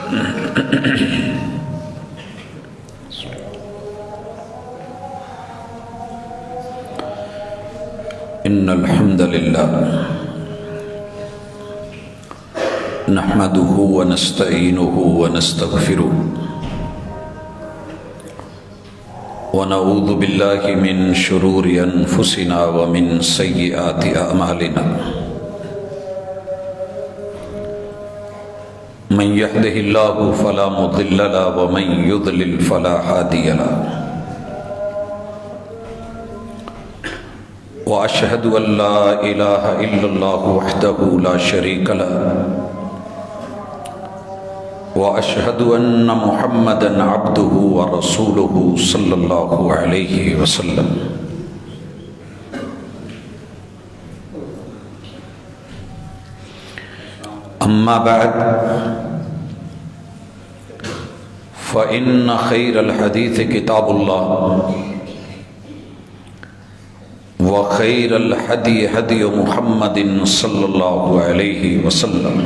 ان الحمد للہ نحمده ونستعینه ونستغفره ونعوذ باللہ من شرور انفسنا ومن سیئات اعمالنا من يهده الله فلا مضل له ومن يضلل فلا هادي له واشهد ان لا اله الا الله وحده لا شريك له واشهد ان محمدا عبده ورسوله صلى الله عليه وسلم اما بعد فان خير الحديث كتاب الله وخير الهدي هدي محمد صلى الله عليه وسلم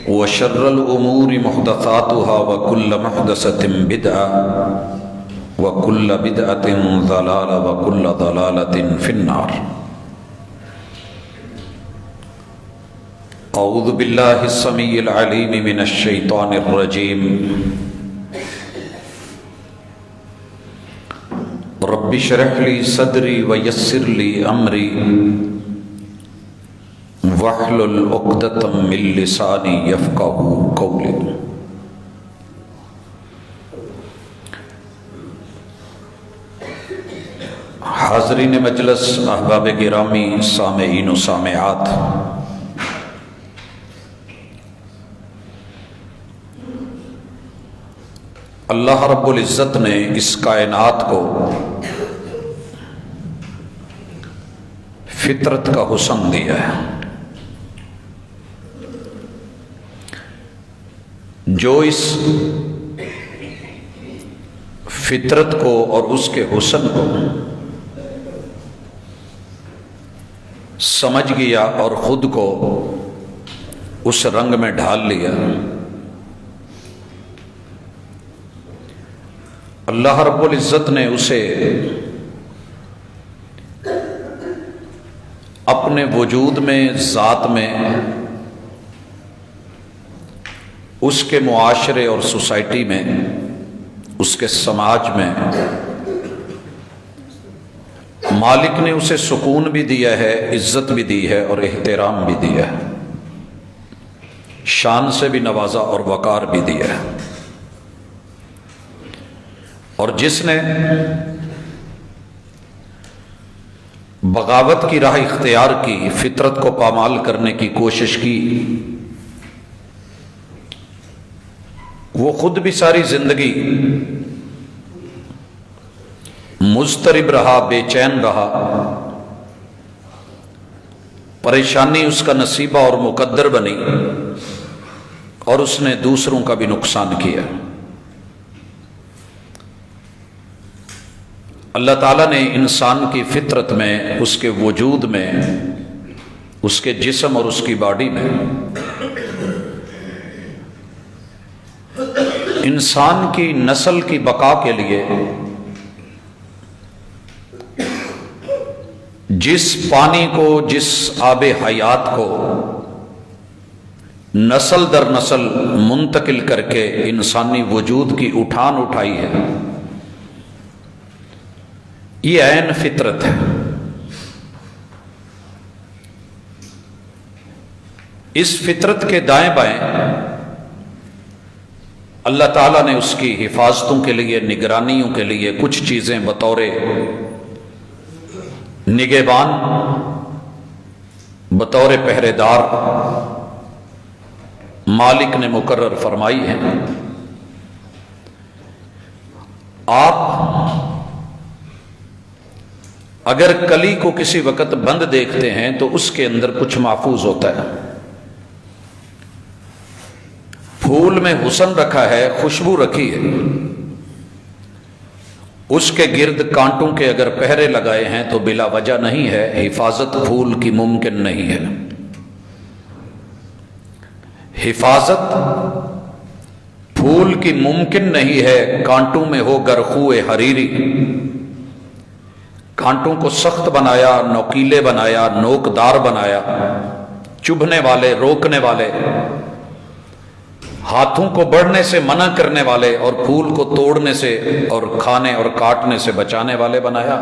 وشر الأمور محدثاتها وكل محدثة بدعة وكل بدعة ضلالة وكل ضلالة في النار. أعوذ بالله السميع العليم من الشيطان الرجيم. رب اشرح لي صدري ويسر لي أمري واحلل عقدة من لساني يفقهوا قولي. حاضرین مجلس، احباب گرامی، سامعین و سامعات، اللہ رب العزت نے اس کائنات کو فطرت کا حسن دیا ہے. جو اس فطرت کو اور اس کے حسن کو سمجھ گیا اور خود کو اس رنگ میں ڈھال لیا، اللہ رب العزت نے اسے اپنے وجود میں، ذات میں، اس کے معاشرے اور سوسائٹی میں، اس کے سماج میں مالک نے اسے سکون بھی دیا ہے، عزت بھی دی ہے اور احترام بھی دیا ہے، شان سے بھی نوازا اور وقار بھی دیا ہے. اور جس نے بغاوت کی راہ اختیار کی، فطرت کو پامال کرنے کی کوشش کی، وہ خود بھی ساری زندگی مضطرب رہا، بے چین رہا، پریشانی اس کا نصیبہ اور مقدر بنی، اور اس نے دوسروں کا بھی نقصان کیا. اللہ تعالیٰ نے انسان کی فطرت میں، اس کے وجود میں، اس کے جسم اور اس کی باڈی میں انسان کی نسل کی بقا کے لیے جس پانی کو، جس آب حیات کو نسل در نسل منتقل کر کے انسانی وجود کی اٹھان اٹھائی ہے، یہ عین فطرت ہے. اس فطرت کے دائیں بائیں اللہ تعالیٰ نے اس کی حفاظتوں کے لیے، نگرانیوں کے لیے کچھ چیزیں بطور نگہبان، بطور پہرے دار مالک نے مقرر فرمائی ہیں. آپ اگر کلی کو کسی وقت بند دیکھتے ہیں تو اس کے اندر کچھ محفوظ ہوتا ہے. پھول میں حسن رکھا ہے، خوشبو رکھی ہے، اس کے گرد کانٹوں کے اگر پہرے لگائے ہیں تو بلا وجہ نہیں ہے، حفاظت پھول کی ممکن نہیں ہے. حفاظت پھول کی ممکن نہیں ہے کانٹوں میں ہو گر خوئے حریری۔ کانٹوں کو سخت بنایا، نوکیلے بنایا، نوکدار بنایا، چبھنے والے، روکنے والے، ہاتھوں کو بڑھنے سے منع کرنے والے، اور پھول کو توڑنے سے اور کھانے اور کاٹنے سے بچانے والے بنایا۔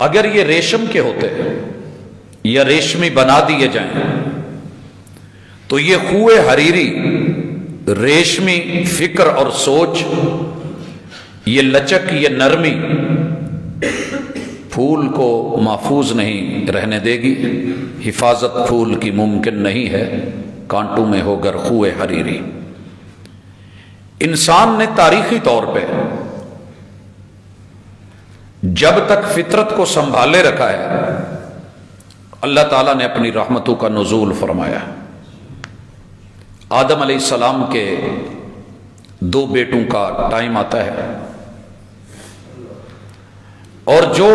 اگر یہ ریشم کے ہوتے یا ریشمی بنا دیے جائیں تو یہ خوئے حریری، ریشمی فکر اور سوچ، یہ لچک، یہ نرمی پھول کو محفوظ نہیں رہنے دے گی۔ حفاظت پھول کی ممکن نہیں ہے کانٹوں میں ہو گر خوئے حریری۔ انسان نے تاریخی طور پہ جب تک فطرت کو سنبھالے رکھا ہے، اللہ تعالیٰ نے اپنی رحمتوں کا نزول فرمایا۔ آدم علیہ السلام کے 2 بیٹوں کا ٹائم آتا ہے، اور جو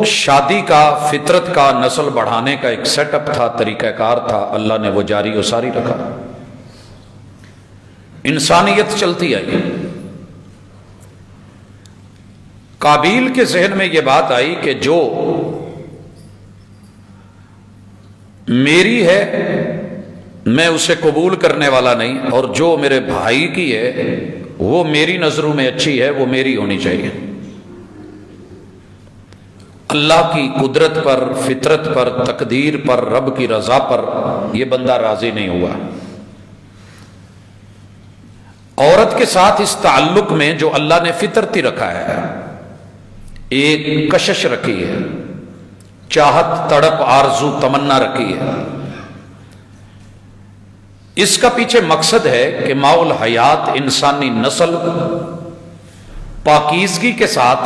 شادی کا، فطرت کا، نسل بڑھانے کا ایک سیٹ اپ تھا، طریقہ کار تھا، اللہ نے وہ جاری و ساری رکھا۔ انسانیت چلتی آئی۔ قابیل کے ذہن میں یہ بات آئی کہ جو میری ہے میں اسے قبول کرنے والا نہیں، اور جو میرے بھائی کی ہے وہ میری نظروں میں اچھی ہے، وہ میری ہونی چاہیے۔ اللہ کی قدرت پر، فطرت پر، تقدیر پر، رب کی رضا پر یہ بندہ راضی نہیں ہوا۔ عورت کے ساتھ اس تعلق میں جو اللہ نے فطرتی رکھا ہے، ایک کشش رکھی ہے، چاہت، تڑپ، آرزو، تمنا رکھی ہے۔ اس کا پیچھے مقصد ہے کہ ماحول حیات، انسانی نسل پاکیزگی کے ساتھ،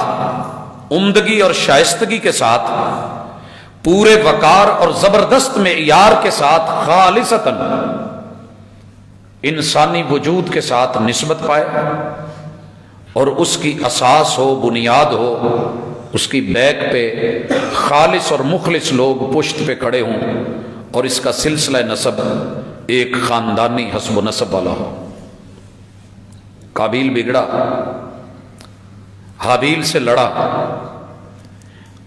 عمدگی اور شائستگی کے ساتھ، پورے وقار اور زبردست معیار کے ساتھ، خالصتاً انسانی وجود کے ساتھ نسبت پائے، اور اس کی اساس ہو، بنیاد ہو، اس کی بیک پہ خالص اور مخلص لوگ پشت پہ کھڑے ہوں، اور اس کا سلسلہ نسب ایک خاندانی حسب و نسب والا ہو۔ قابیل بگڑا، حابیل سے لڑا،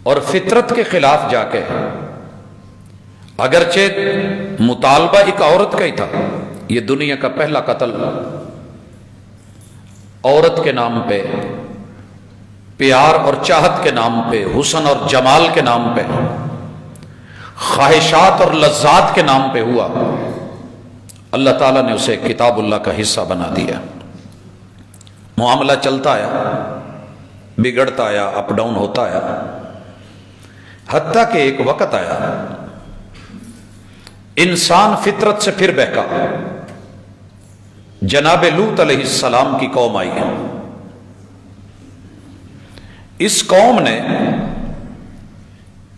اور فطرت کے خلاف جا کے، اگرچہ مطالبہ ایک عورت کا ہی تھا، یہ دنیا کا پہلا قتل عورت کے نام پہ، پیار اور چاہت کے نام پہ، حسن اور جمال کے نام پہ، خواہشات اور لذات کے نام پہ ہوا۔ اللہ تعالیٰ نے اسے کتاب اللہ کا حصہ بنا دیا۔ معاملہ چلتا آیا، بگڑتا آیا، اپ ڈاؤن ہوتا آیا، حتیٰ کہ ایک وقت آیا انسان فطرت سے پھر بہکا۔ جناب لوط علیہ السلام کی قوم آئی ہے۔ اس قوم نے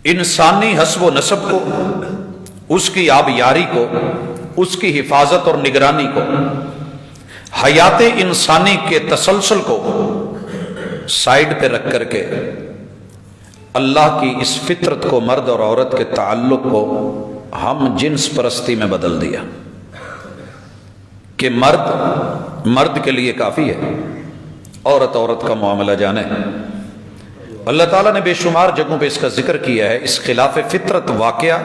انسانی حسب و نسب کو، اس کی آبیاری کو، اس کی حفاظت اور نگرانی کو، حیات انسانی کے تسلسل کو سائیڈ پہ رکھ کر کے اللہ کی اس فطرت کو، مرد اور عورت کے تعلق کو ہم جنس پرستی میں بدل دیا کہ مرد کے لیے کافی ہے، عورت عورت کا معاملہ جانے۔ اللہ تعالیٰ نے بے شمار جگہوں پہ اس کا ذکر کیا ہے۔ اس خلاف فطرت واقعہ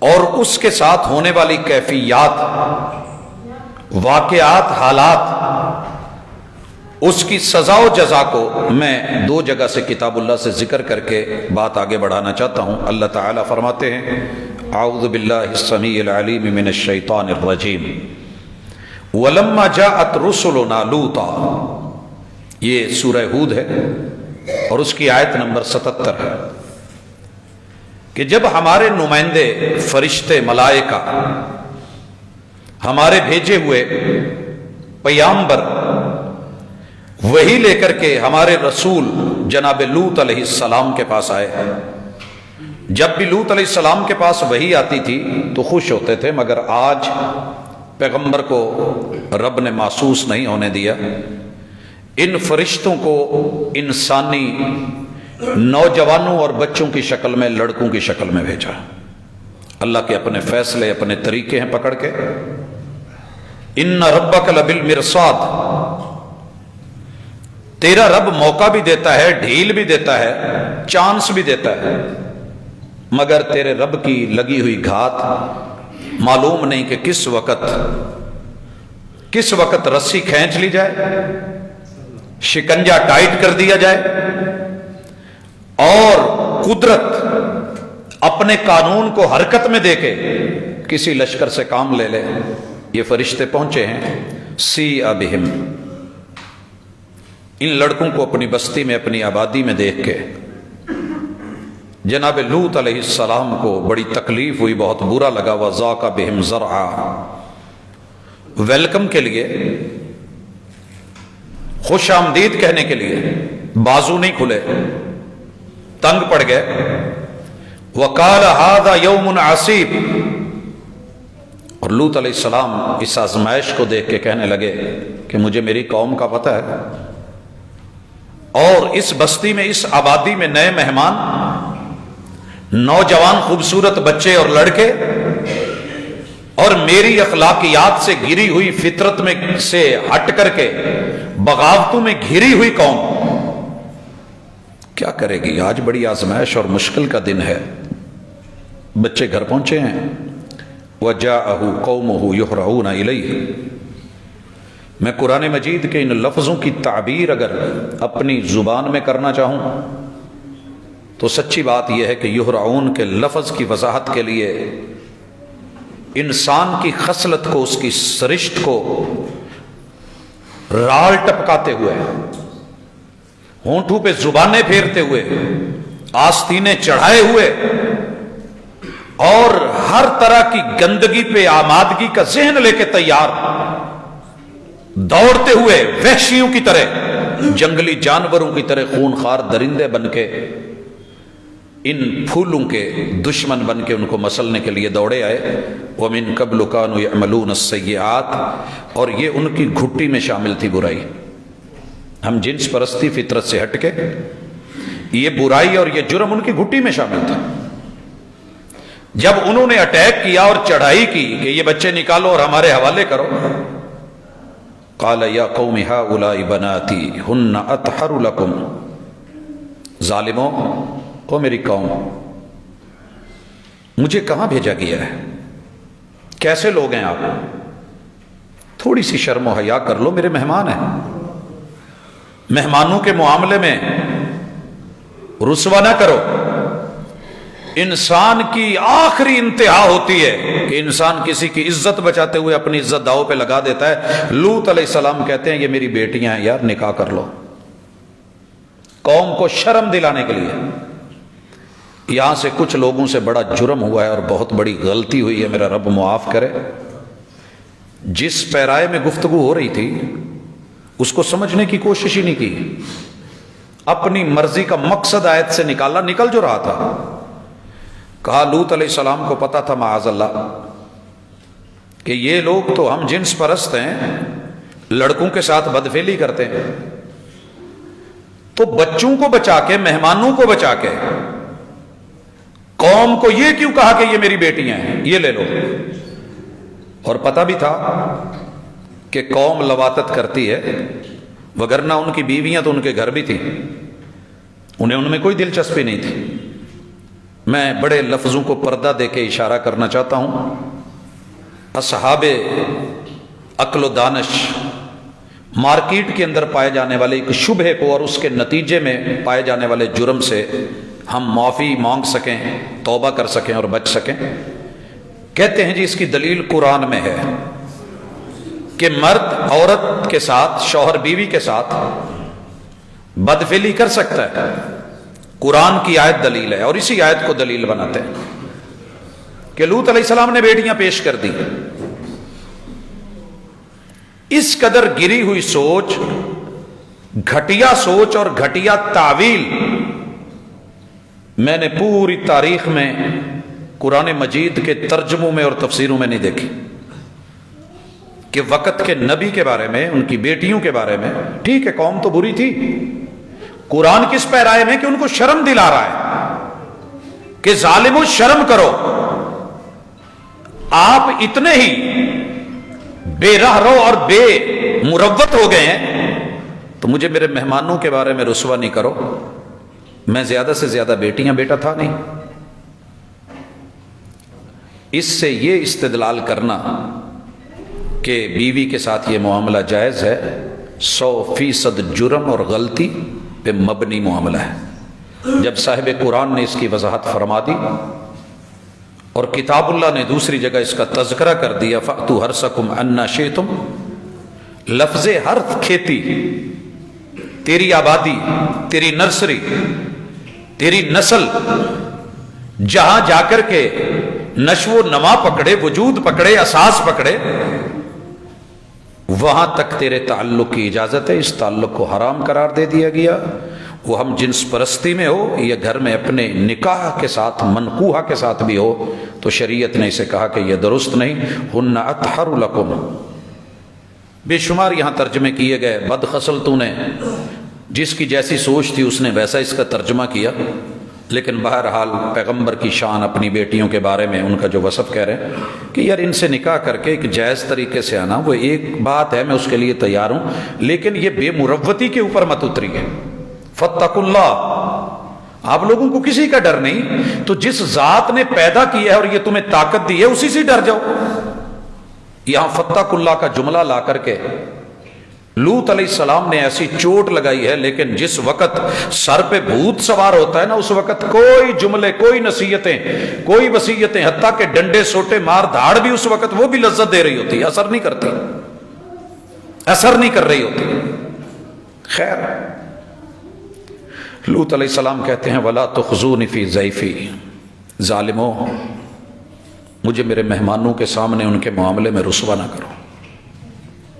اور اس کے ساتھ ہونے والی کیفیات، واقعات، حالات، اس کی سزا و جزا کو میں 2 جگہ سے کتاب اللہ سے ذکر کر کے بات آگے بڑھانا چاہتا ہوں۔ اللہ تعالیٰ فرماتے ہیں، اعوذ باللہ السمیع العلیم من الشیطان الرجیم، وَلَمَّا جَاءَتْ رُسُلُنَا لُوطًا، یہ سورہ ہود ہے اور اس کی آیت نمبر 77 ہے کہ جب ہمارے نمائندے فرشتے، ملائکہ، ہمارے بھیجے ہوئے پیامبر وہی لے کر کے ہمارے رسول جناب لوط علیہ السلام کے پاس آئے ہیں۔ جب بھی لوط علیہ السلام کے پاس وہی آتی تھی تو خوش ہوتے تھے، مگر آج پیغمبر کو رب نے محسوس نہیں ہونے دیا۔ ان فرشتوں کو انسانی نوجوانوں اور بچوں کی شکل میں، لڑکوں کی شکل میں بھیجا، اللہ کے اپنے فیصلے اپنے طریقے ہیں پکڑ کے. ان ربک لبالمرصاد، تیرا رب موقع بھی دیتا ہے، ڈھیل بھی دیتا ہے، چانس بھی دیتا ہے، مگر تیرے رب کی لگی ہوئی گھات معلوم نہیں کہ کس وقت رسی کھینچ لی جائے، شکنجا ٹائٹ کر دیا جائے، اور قدرت اپنے قانون کو حرکت میں دے کے کسی لشکر سے کام لے لے. یہ فرشتے پہنچے ہیں. سی بہم، ان لڑکوں کو اپنی بستی میں اپنی آبادی میں دیکھ کے جناب لوط علیہ السلام کو بڑی تکلیف ہوئی، بہت برا لگا. وَذَاقَ بِهِمْ زَرْعًا، ویلکم کے لیے، خوش آمدید کہنے کے لیے بازو نہیں کھلے، تنگ پڑ گئے. وَقَالَ هَذَا يَوْمٌ عَصِيبٌ، اور لوط علیہ السلام اس آزمائش کو دیکھ کے کہنے لگے کہ مجھے میری قوم کا پتہ ہے، اور اس بستی میں، اس آبادی میں نئے مہمان، نوجوان خوبصورت بچے اور لڑکے، اور میری اخلاقیات سے گری ہوئی فطرت میں سے ہٹ کر کے بغاوتوں میں گھری ہوئی قوم کیا کرے گی؟ آج بڑی آزمائش اور مشکل کا دن ہے. بچے گھر پہنچے ہیں. وَجَاءَهُ قَوْمُهُ يُحْرَعُونَ إِلَيْهِ، میں قرآن مجید کے ان لفظوں کی تعبیر اگر اپنی زبان میں کرنا چاہوں تو سچی بات یہ ہے کہ یحرعون کے لفظ کی وضاحت کے لیے انسان کی خصلت کو، اس کی سرشت کو رال ٹپکاتے ہوئے، ہونٹوں پہ زبانیں پھیرتے ہوئے، آستینے چڑھائے ہوئے، اور ہر طرح کی گندگی پہ آمادگی کا ذہن لے کے تیار، دوڑتے ہوئے وحشیوں کی طرح، جنگلی جانوروں کی طرح خونخوار درندے بن کے، ان پھولوں کے دشمن بن کے ان کو مسلنے کے لیے دوڑے آئے. وَمِن قَبْلُ كَانُوا يَعْمَلُونَ السَّيِّئَاتِ، اور یہ ان کی گھٹی میں شامل تھی برائی. ہم جنس پرستی فطرت سے ہٹ کے، یہ برائی اور یہ جرم ان کی گھٹی میں شامل تھا. جب انہوں نے اٹیک کیا اور چڑھائی کی کہ یہ بچے نکالو اور ہمارے حوالے کرو، قَالَ يَا قَوْمِ هَؤُلَاءِ بَنَاتِي هُنَّ أَطْهَرُ لَكُمْ، ظالموں، او میری قوم، مجھے کہاں بھیجا گیا ہے؟ کیسے لوگ ہیں آپ؟ تھوڑی سی شرم و حیا کر لو، میرے مہمان ہیں. مہمانوں کے معاملے میں رسوا نہ کرو. انسان کی آخری انتہا ہوتی ہے کہ انسان کسی کی عزت بچاتے ہوئے اپنی عزت داؤ پہ لگا دیتا ہے. لوط علیہ السلام کہتے ہیں یہ میری بیٹیاں ہیں یار، نکاح کر لو. قوم کو شرم دلانے کے لیے. یہاں سے کچھ لوگوں سے بڑا جرم ہوا ہے اور بہت بڑی غلطی ہوئی ہے، میرا رب معاف کرے. جس پیرائے میں گفتگو ہو رہی تھی اس کو سمجھنے کی کوشش ہی نہیں کی، اپنی مرضی کا مقصد آیت سے نکالا، نکل جو رہا تھا. کہا لوط علیہ السلام کو پتا تھا معاذ اللہ کہ یہ لوگ تو ہم جنس پرست ہیں، لڑکوں کے ساتھ بدفعلی کرتے ہیں، تو بچوں کو بچا کے، مہمانوں کو بچا کے قوم کو یہ کیوں کہا کہ یہ میری بیٹیاں ہیں، یہ لے لو. اور پتہ بھی تھا کہ قوم لواطت کرتی ہے، وگرنہ ان کی بیویاں تو ان کے گھر بھی تھیں، انہیں ان میں کوئی دلچسپی نہیں تھی. میں بڑے لفظوں کو پردہ دے کے اشارہ کرنا چاہتا ہوں. اصحاب عقل و دانش مارکیٹ کے اندر پائے جانے والے ایک شبہ کو اور اس کے نتیجے میں پائے جانے والے جرم سے ہم معافی مانگ سکیں، توبہ کر سکیں اور بچ سکیں. کہتے ہیں جی اس کی دلیل قرآن میں ہے کہ مرد عورت کے ساتھ، شوہر بیوی کے ساتھ بدفعلی کر سکتا ہے. قرآن کی آیت دلیل ہے، اور اسی آیت کو دلیل بناتے ہیں کہ لوط علیہ السلام نے بیٹیاں پیش کر دی. اس قدر گری ہوئی سوچ، گھٹیا سوچ اور گھٹیا تعویل میں نے پوری تاریخ میں قرآن مجید کے ترجموں میں اور تفسیروں میں نہیں دیکھی کہ وقت کے نبی کے بارے میں، ان کی بیٹیوں کے بارے میں. ٹھیک ہے قوم تو بری تھی، قرآن کس پیرائے میں کہ ان کو شرم دلا رہا ہے کہ ظالموں شرم کرو، آپ اتنے ہی بے راہ رو اور بے مروت ہو گئے ہیں تو مجھے میرے مہمانوں کے بارے میں رسوا نہیں کرو. میں زیادہ سے زیادہ بیٹیاں بیٹا تھا نہیں. اس سے یہ استدلال کرنا کہ بیوی کے ساتھ یہ معاملہ جائز ہے 100% جرم اور غلطی پہ مبنی معاملہ ہے. جب صاحب قرآن نے اس کی وضاحت فرما دی اور کتاب اللہ نے دوسری جگہ اس کا تذکرہ کر دیا فَأْتُوا حَرْثَكُمْ أَنَّا شِئْتُمْ، لفظ حرث کھیتی، تیری آبادی، تیری نرسری، تیری نسل جہاں جا کر کے نشو و نما پکڑے، وجود پکڑے، اساس پکڑے، وہاں تک تیرے تعلق کی اجازت ہے. اس تعلق کو حرام قرار دے دیا گیا. وہ ہم جنس پرستی میں ہو یا گھر میں اپنے نکاح کے ساتھ منقوحہ کے ساتھ بھی ہو تو شریعت نے اسے کہا کہ یہ درست نہیں. ہن اطہر لکم. بے شمار یہاں ترجمے کیے گئے. بدخصل تو نے جس کی جیسی سوچ تھی اس نے ویسا اس کا ترجمہ کیا، لیکن بہرحال پیغمبر کی شان اپنی بیٹیوں کے بارے میں ان کا جو وصف کہہ رہے ہیں کہ یار ان سے نکاح کر کے ایک جائز طریقے سے آنا وہ ایک بات ہے، میں اس کے لیے تیار ہوں، لیکن یہ بے مروتی کے اوپر مت اتری ہے. فاتقوا اللہ، آپ لوگوں کو کسی کا ڈر نہیں، تو جس ذات نے پیدا کیا ہے اور یہ تمہیں طاقت دی ہے اسی سے ڈر جاؤ. یہاں فاتقوا اللہ کا جملہ لا کر کے لوط علیہ السلام نے ایسی چوٹ لگائی ہے، لیکن جس وقت سر پہ بھوت سوار ہوتا ہے نا اس وقت کوئی جملے، کوئی نصیحتیں، کوئی وصیتیں، حتیٰ کہ ڈنڈے سوٹے مار دھاڑ بھی اس وقت وہ بھی لذت دے رہی ہوتی، اثر نہیں کرتی، اثر نہیں کر رہی ہوتی. خیر، لوط علیہ السلام کہتے ہیں وَلَا تُخْزُونِ فِي ضَيْفِي، ظالموں مجھے میرے مہمانوں کے سامنے ان کے معاملے میں رسوا نہ کرو.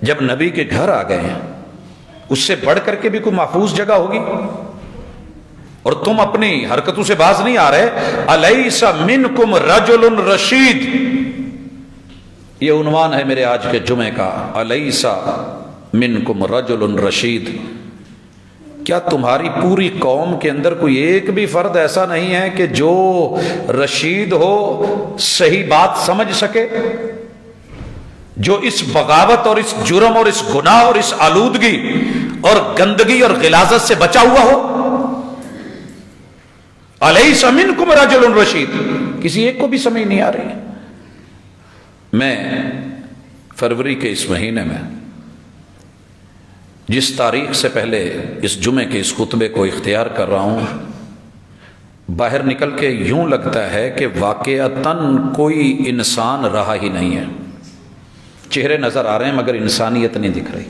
جب نبی کے گھر آ گئے ہیں اس سے بڑھ کر کے بھی کوئی محفوظ جگہ ہوگی اور تم اپنی حرکتوں سے باز نہیں آ رہے. الیس منکم رجل رشید، یہ عنوان ہے میرے آج کے جمعے کا. الیس منکم رجل رشید، کیا تمہاری پوری قوم کے اندر کوئی ایک بھی فرد ایسا نہیں ہے کہ جو رشید ہو، صحیح بات سمجھ سکے، جو اس بغاوت اور اس جرم اور اس گناہ اور اس آلودگی اور گندگی اور غلاظت سے بچا ہوا ہو؟ الیس منکم رجل رشید، کسی ایک کو بھی سمجھ نہیں آ رہی. میں فروری کے اس مہینے میں جس تاریخ سے پہلے اس جمعے کے اس خطبے کو اختیار کر رہا ہوں، باہر نکل کے یوں لگتا ہے کہ واقعتاً کوئی انسان رہا ہی نہیں ہے. چہرے نظر آ رہے ہیں مگر انسانیت نہیں دکھ رہی.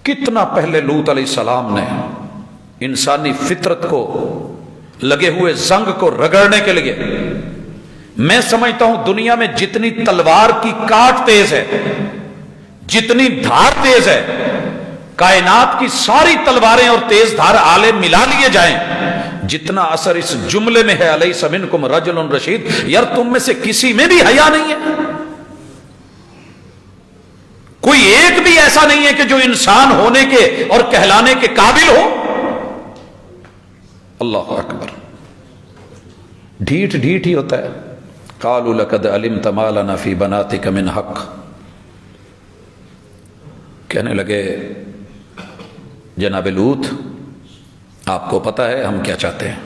کتنا پہلے لوط علیہ السلام نے انسانی فطرت کو لگے ہوئے زنگ کو رگڑنے کے لیے، میں سمجھتا ہوں دنیا میں جتنی تلوار کی کاٹ تیز ہے، جتنی دھار تیز ہے، کائنات کی ساری تلواریں اور تیز دھار آلے ملا لیے جائیں، جتنا اثر اس جملے میں ہے الیس منکم رجل رشید. یار تم میں سے کسی میں بھی حیا نہیں ہے، کوئی ایک بھی ایسا نہیں ہے کہ جو انسان ہونے کے اور کہلانے کے قابل ہو. اللہ اکبر. ڈھیٹ ڈھیٹ ہی ہوتا ہے. قالوا لقد علمت ما لنا فی بناتک من حق، کہنے لگے جناب لوط آپ کو پتہ ہے ہم کیا چاہتے ہیں،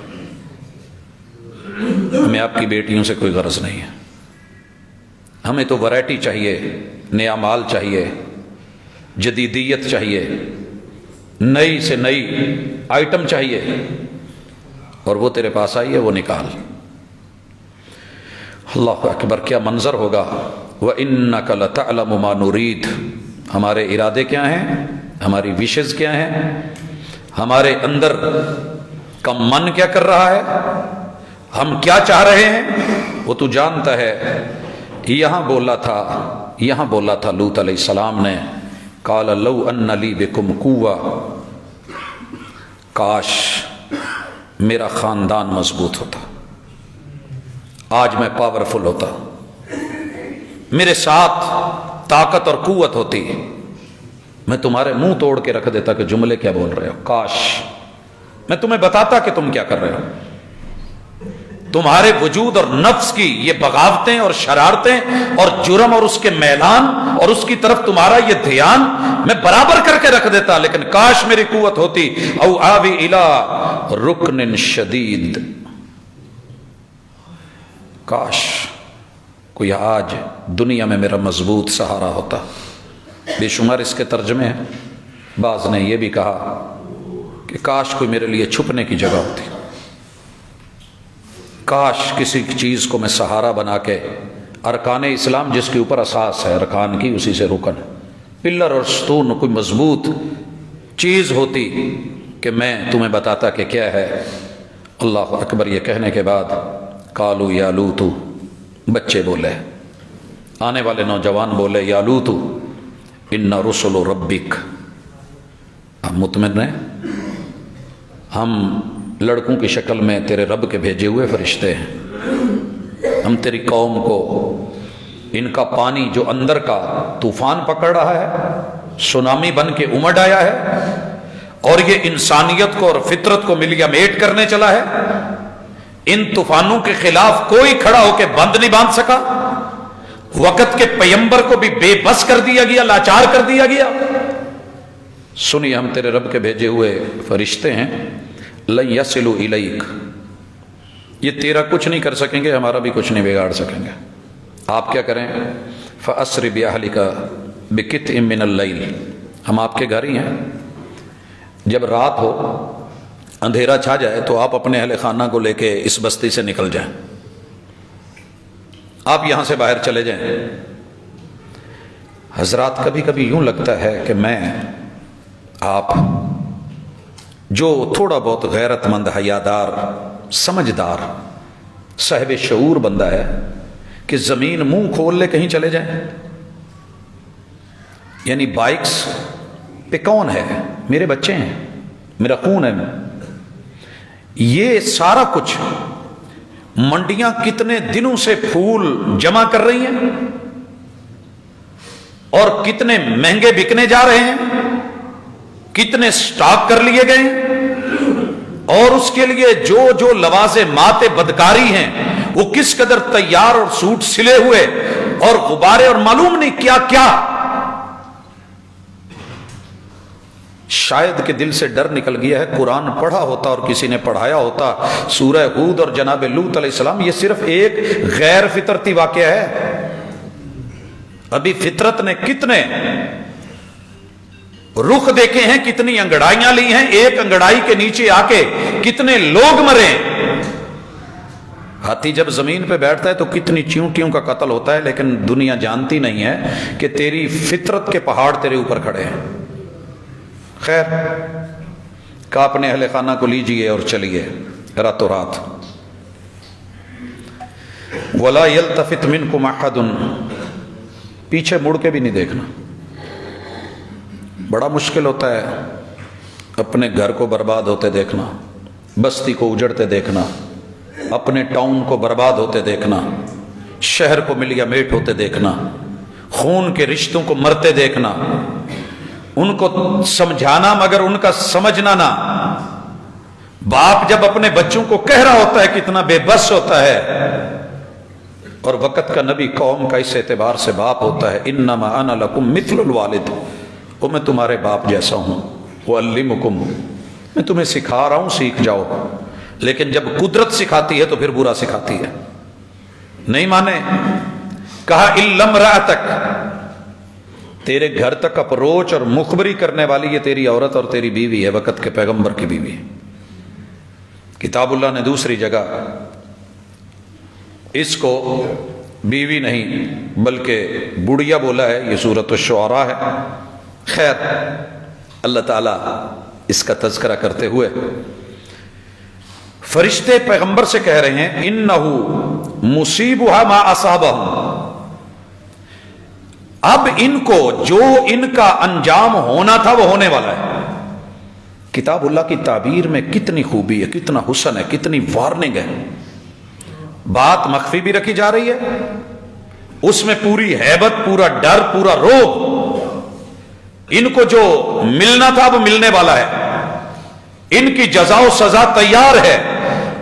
ہمیں آپ کی بیٹیوں سے کوئی غرض نہیں ہے، ہمیں تو ورائٹی چاہیے، نیا مال چاہیے، جدیدیت چاہیے، نئی سے نئی آئٹم چاہیے، اور وہ تیرے پاس آئی ہے وہ نکال. اللہ اکبر، کیا منظر ہوگا. وَإِنَّكَ لَتَعْلَمُ مَا نُرِيدُ، ہمارے ارادے کیا ہیں، ہماری وشز کیا ہیں، ہمارے اندر کا من کیا کر رہا ہے، ہم کیا چاہ رہے ہیں وہ تو جانتا ہے. یہاں بولا تھا لوط علیہ السلام نے قال لو ان لی بکم قوہ، کاش میرا خاندان مضبوط ہوتا، آج میں پاورفل ہوتا، میرے ساتھ طاقت اور قوت ہوتی، میں تمہارے منہ توڑ کے رکھ دیتا کہ جملے کیا بول رہے ہو، کاش میں تمہیں بتاتا کہ تم کیا کر رہے ہو. تمہارے وجود اور نفس کی یہ بغاوتیں اور شرارتیں اور جرم اور اس کے میلان اور اس کی طرف تمہارا یہ دھیان میں برابر کر کے رکھ دیتا، لیکن کاش میری قوت ہوتی، او آوی الی رکن شدید، کاش کوئی آج دنیا میں میرا مضبوط سہارا ہوتا۔ بے شمار اس کے ترجمے ہیں، بعض نے یہ بھی کہا کہ کاش کوئی میرے لیے چھپنے کی جگہ ہوتی، کاش کسی چیز کو میں سہارا بنا کے، ارکان اسلام جس کے اوپر اساس ہے، ارکان کی اسی سے رکن ہے، پلر اور ستون کوئی مضبوط چیز ہوتی کہ میں تمہیں بتاتا کہ کیا ہے۔ اللہ اکبر۔ یہ کہنے کے بعد قالوا یا لوط، بچے بولے، آنے والے نوجوان بولے، یا لوط ان رسل ربک، ہم مطمئن ہیں، ہم لڑکوں کی شکل میں تیرے رب کے بھیجے ہوئے فرشتے ہیں، ہم تیری قوم کو ان کا پانی جو اندر کا طوفان پکڑ رہا ہے، سونامی بن کے امڑ آیا ہے، اور یہ انسانیت کو اور فطرت کو ملیا میٹ کرنے چلا ہے، ان طوفانوں کے خلاف کوئی کھڑا ہو کے بند نہیں باندھ سکا، وقت کے پیمبر کو بھی بے بس کر دیا گیا، لاچار کر دیا گیا۔ سنیے، ہم تیرے رب کے بھیجے ہوئے فرشتے ہیں، لن یصلوا الیک، یہ تیرا کچھ نہیں کر سکیں گے، ہمارا بھی کچھ نہیں بگاڑ سکیں گے۔ آپ کیا کریں؟ فاسر باہلک بقطع من اللیل، ہم آپ کے گھر ہی ہیں، جب رات ہو، اندھیرا چھا جائے تو آپ اپنے اہل خانہ کو لے کے اس بستی سے نکل جائیں، آپ یہاں سے باہر چلے جائیں۔ حضرات کبھی کبھی یوں لگتا ہے کہ میں آپ جو تھوڑا بہت غیرت مند، حیادار، سمجھدار، صاحب شعور بندہ ہے کہ زمین منہ کھول لے کہیں چلے جائیں۔ یعنی بائکس پہ کون ہے؟ میرے بچے ہیں، میرا خون ہے، یہ سارا کچھ منڈیاں کتنے دنوں سے پھول جمع کر رہی ہیں اور کتنے مہنگے بکنے جا رہے ہیں، کتنے سٹاک کر لیے گئے ہیں، اور اس کے لیے جو جو لوازمات بدکاری ہیں وہ کس قدر تیار اور سوٹ سلے ہوئے اور غبارے اور معلوم نہیں کیا کیا۔ شاید کہ دل سے ڈر نکل گیا ہے، قرآن پڑھا ہوتا اور کسی نے پڑھایا ہوتا سورہ ہود اور جناب لوط علیہ السلام، یہ صرف ایک غیر فطرتی واقعہ ہے۔ ابھی فطرت نے کتنے رخ دیکھے ہیں، کتنی انگڑائیاں لی ہیں، ایک انگڑائی کے نیچے آ کے کتنے لوگ مرے۔ ہاتھی جب زمین پہ بیٹھتا ہے تو کتنی چیونٹیوں کا قتل ہوتا ہے، لیکن دنیا جانتی نہیں ہے کہ تیری فطرت کے پہاڑ تیرے اوپر کھڑے ہیں۔ خیر، کہا اپنے اہل خانہ کو لیجئے اور چلیے راتوں رات۔ وَلَا يَلْتَفِتْ مِنْكُمْ أَحَدٌ، پیچھے مڑ کے بھی نہیں دیکھنا۔ بڑا مشکل ہوتا ہے اپنے گھر کو برباد ہوتے دیکھنا، بستی کو اجڑتے دیکھنا، اپنے ٹاؤن کو برباد ہوتے دیکھنا، شہر کو ملیا میٹ ہوتے دیکھنا، خون کے رشتوں کو مرتے دیکھنا، ان کو سمجھانا مگر ان کا سمجھنا نہ۔ باپ جب اپنے بچوں کو کہہ رہا ہوتا ہے کتنا بے بس ہوتا ہے، اور وقت کا نبی قوم کا اس اعتبار سے باپ ہوتا ہے، انما انا لکم مثل الوالد، وہ میں تمہارے باپ جیسا ہوں، وَأَعْلِمُكُمْ، میں تمہیں سکھا رہا ہوں، سیکھ جاؤ۔ لیکن جب قدرت سکھاتی ہے تو پھر برا سکھاتی ہے، نہیں مانے۔ کہا اِلَّا امْرَأَتَكَ، تیرے گھر تک اپروچ اور مخبری کرنے والی یہ تیری عورت اور تیری بیوی ہے، وقت کے پیغمبر کی بیوی۔ کتاب اللہ نے دوسری جگہ اس کو بیوی نہیں بلکہ بڑھیا بولا ہے، یہ سورۃ الشعراء ہے۔ خیر، اللہ تعالیٰ اس کا تذکرہ کرتے ہوئے فرشتے پیغمبر سے کہہ رہے ہیں، اِنَّهُ مُصِيبُهَا مَا أَصَابَهُمْ، اب ان کو جو ان کا انجام ہونا تھا وہ ہونے والا ہے۔ کتاب اللہ کی تعبیر میں کتنی خوبی ہے، کتنا حسن ہے، کتنی وارننگ ہے۔ بات مخفی بھی رکھی جا رہی ہے، اس میں پوری ہیبت، پورا ڈر، پورا روب، ان کو جو ملنا تھا وہ ملنے والا ہے، ان کی جزا و سزا تیار ہے۔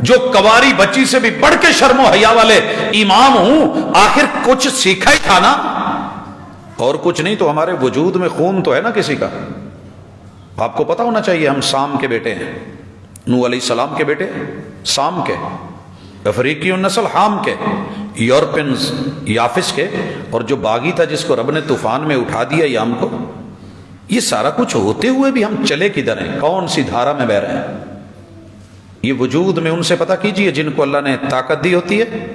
جو کواری بچی سے بھی بڑھ کے شرم و حیا والے امام ہوں، آخر کچھ سیکھا ہی تھا نا، اور کچھ نہیں تو ہمارے وجود میں خون تو ہے نا کسی کا. آپ کو پتا ہونا چاہیے ہم سام کے بیٹے ہیں، نوح علیہ السلام کے بیٹے سام کے، افریقی النسل حام کے، یورپینز یافس کے، اور جو باغی تھا جس کو رب نے طوفان میں اٹھا دیا یام کو. یہ سارا کچھ ہوتے ہوئے بھی ہم چلے کدھر ہیں، کون سی دھارا میں بہ رہے ہیں؟ یہ وجود میں ان سے پتہ کیجئے جن کو اللہ نے طاقت دی ہوتی ہے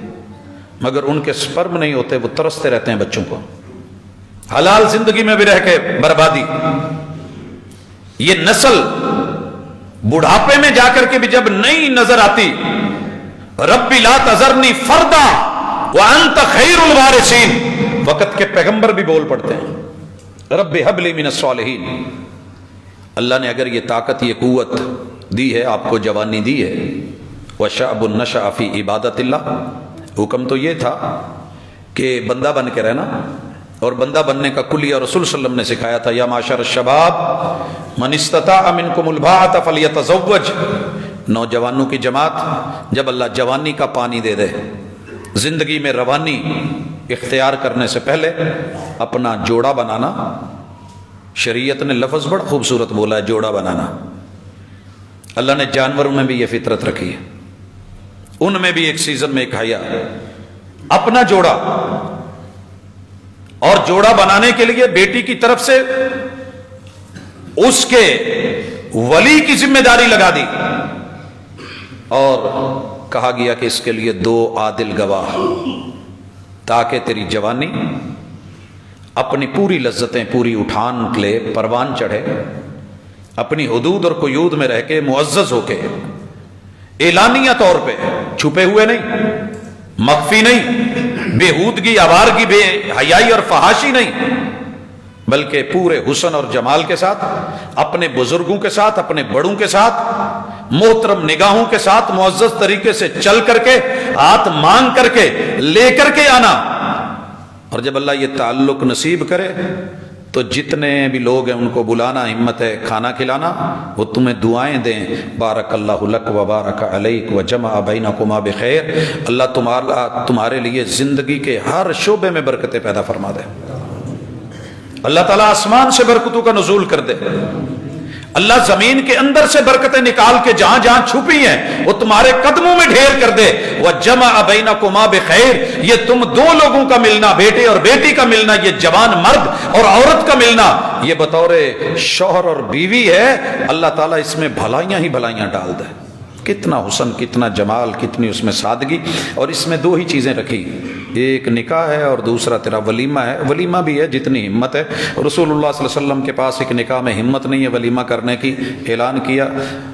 مگر ان کے سپرم نہیں ہوتے، وہ ترستے رہتے ہیں بچوں کو. حلال زندگی میں بھی رہ کے بربادی. یہ نسل بڑھاپے میں جا کر کے بھی جب نہیں نظر آتی، ربی لا تذرنی فردا وانت خیر الوارثین، وقت کے پیغمبر بھی بول پڑتے ہیں رب ہب لی من الصالحین. اللہ نے اگر یہ طاقت یہ قوت دی ہے آپ کو، جوانی دی ہے، وشعب نشأ فی عبادت اللہ، حکم تو یہ تھا کہ بندہ بن کے رہنا، اور بندہ بننے کا کلیہ رسول صلی اللہ علیہ وسلم نے سکھایا تھا، یا معاشر الشباب من استطاع منکم الباءۃ فلیتزوج. نوجوانوں کی جماعت، جب اللہ جوانی کا پانی دے دے، زندگی میں روانی اختیار کرنے سے پہلے اپنا جوڑا بنانا. شریعت نے لفظ بڑا خوبصورت بولا ہے، جوڑا بنانا. اللہ نے جانوروں میں بھی یہ فطرت رکھی ہے، ان میں بھی ایک سیزن میں ایک حیا، اپنا جوڑا. اور جوڑا بنانے کے لیے بیٹی کی طرف سے اس کے ولی کی ذمہ داری لگا دی، اور کہا گیا کہ اس کے لیے 2 عادل گواہ، تاکہ تیری جوانی اپنی پوری لذتیں پوری اٹھان لے، پروان چڑھے، اپنی حدود اور قیود میں رہ کے معزز ہو کے، اعلانیہ طور پہ، چھپے ہوئے نہیں، مخفی نہیں، بےہودگی آوارگی بے حیائی اور فحاشی نہیں، بلکہ پورے حسن اور جمال کے ساتھ، اپنے بزرگوں کے ساتھ، اپنے بڑوں کے ساتھ، محترم نگاہوں کے ساتھ معزز طریقے سے چل کر کے، ہاتھ مانگ کر کے، لے کر کے آنا. اور جب اللہ یہ تعلق نصیب کرے تو جتنے بھی لوگ ہیں ان کو بلانا، ہمت ہے کھانا کھلانا، وہ تمہیں دعائیں دیں، بارک اللہ لک و بارک علیک و جمع بینکما بخیر. اللہ تمہارے لیے زندگی کے ہر شعبے میں برکتیں پیدا فرما دے. اللہ تعالیٰ آسمان سے برکتوں کا نزول کر دے. اللہ زمین کے اندر سے برکتیں نکال کے جہاں جہاں چھپی ہیں وہ تمہارے قدموں میں ڈھیر کر دے. وَجَمَعَ بَيْنَكُمَا بِخَيْرٍ. یہ تم 2 لوگوں کا ملنا، بیٹے اور بیٹی کا ملنا، یہ جوان مرد اور عورت کا ملنا، یہ بطور شوہر اور بیوی ہے، اللہ تعالیٰ اس میں بھلائیاں ہی بھلائیاں ڈال دے. کتنا حسن، کتنا جمال، کتنی اس میں سادگی. اور اس میں 2 ہی چیزیں رکھی، ایک نکاح ہے اور دوسرا تیرا ولیمہ ہے. ولیمہ بھی ہے جتنی ہمت ہے. رسول اللہ صلی اللہ علیہ وسلم کے پاس ایک نکاح میں ہمت نہیں ہے ولیمہ کرنے کی، اعلان کیا،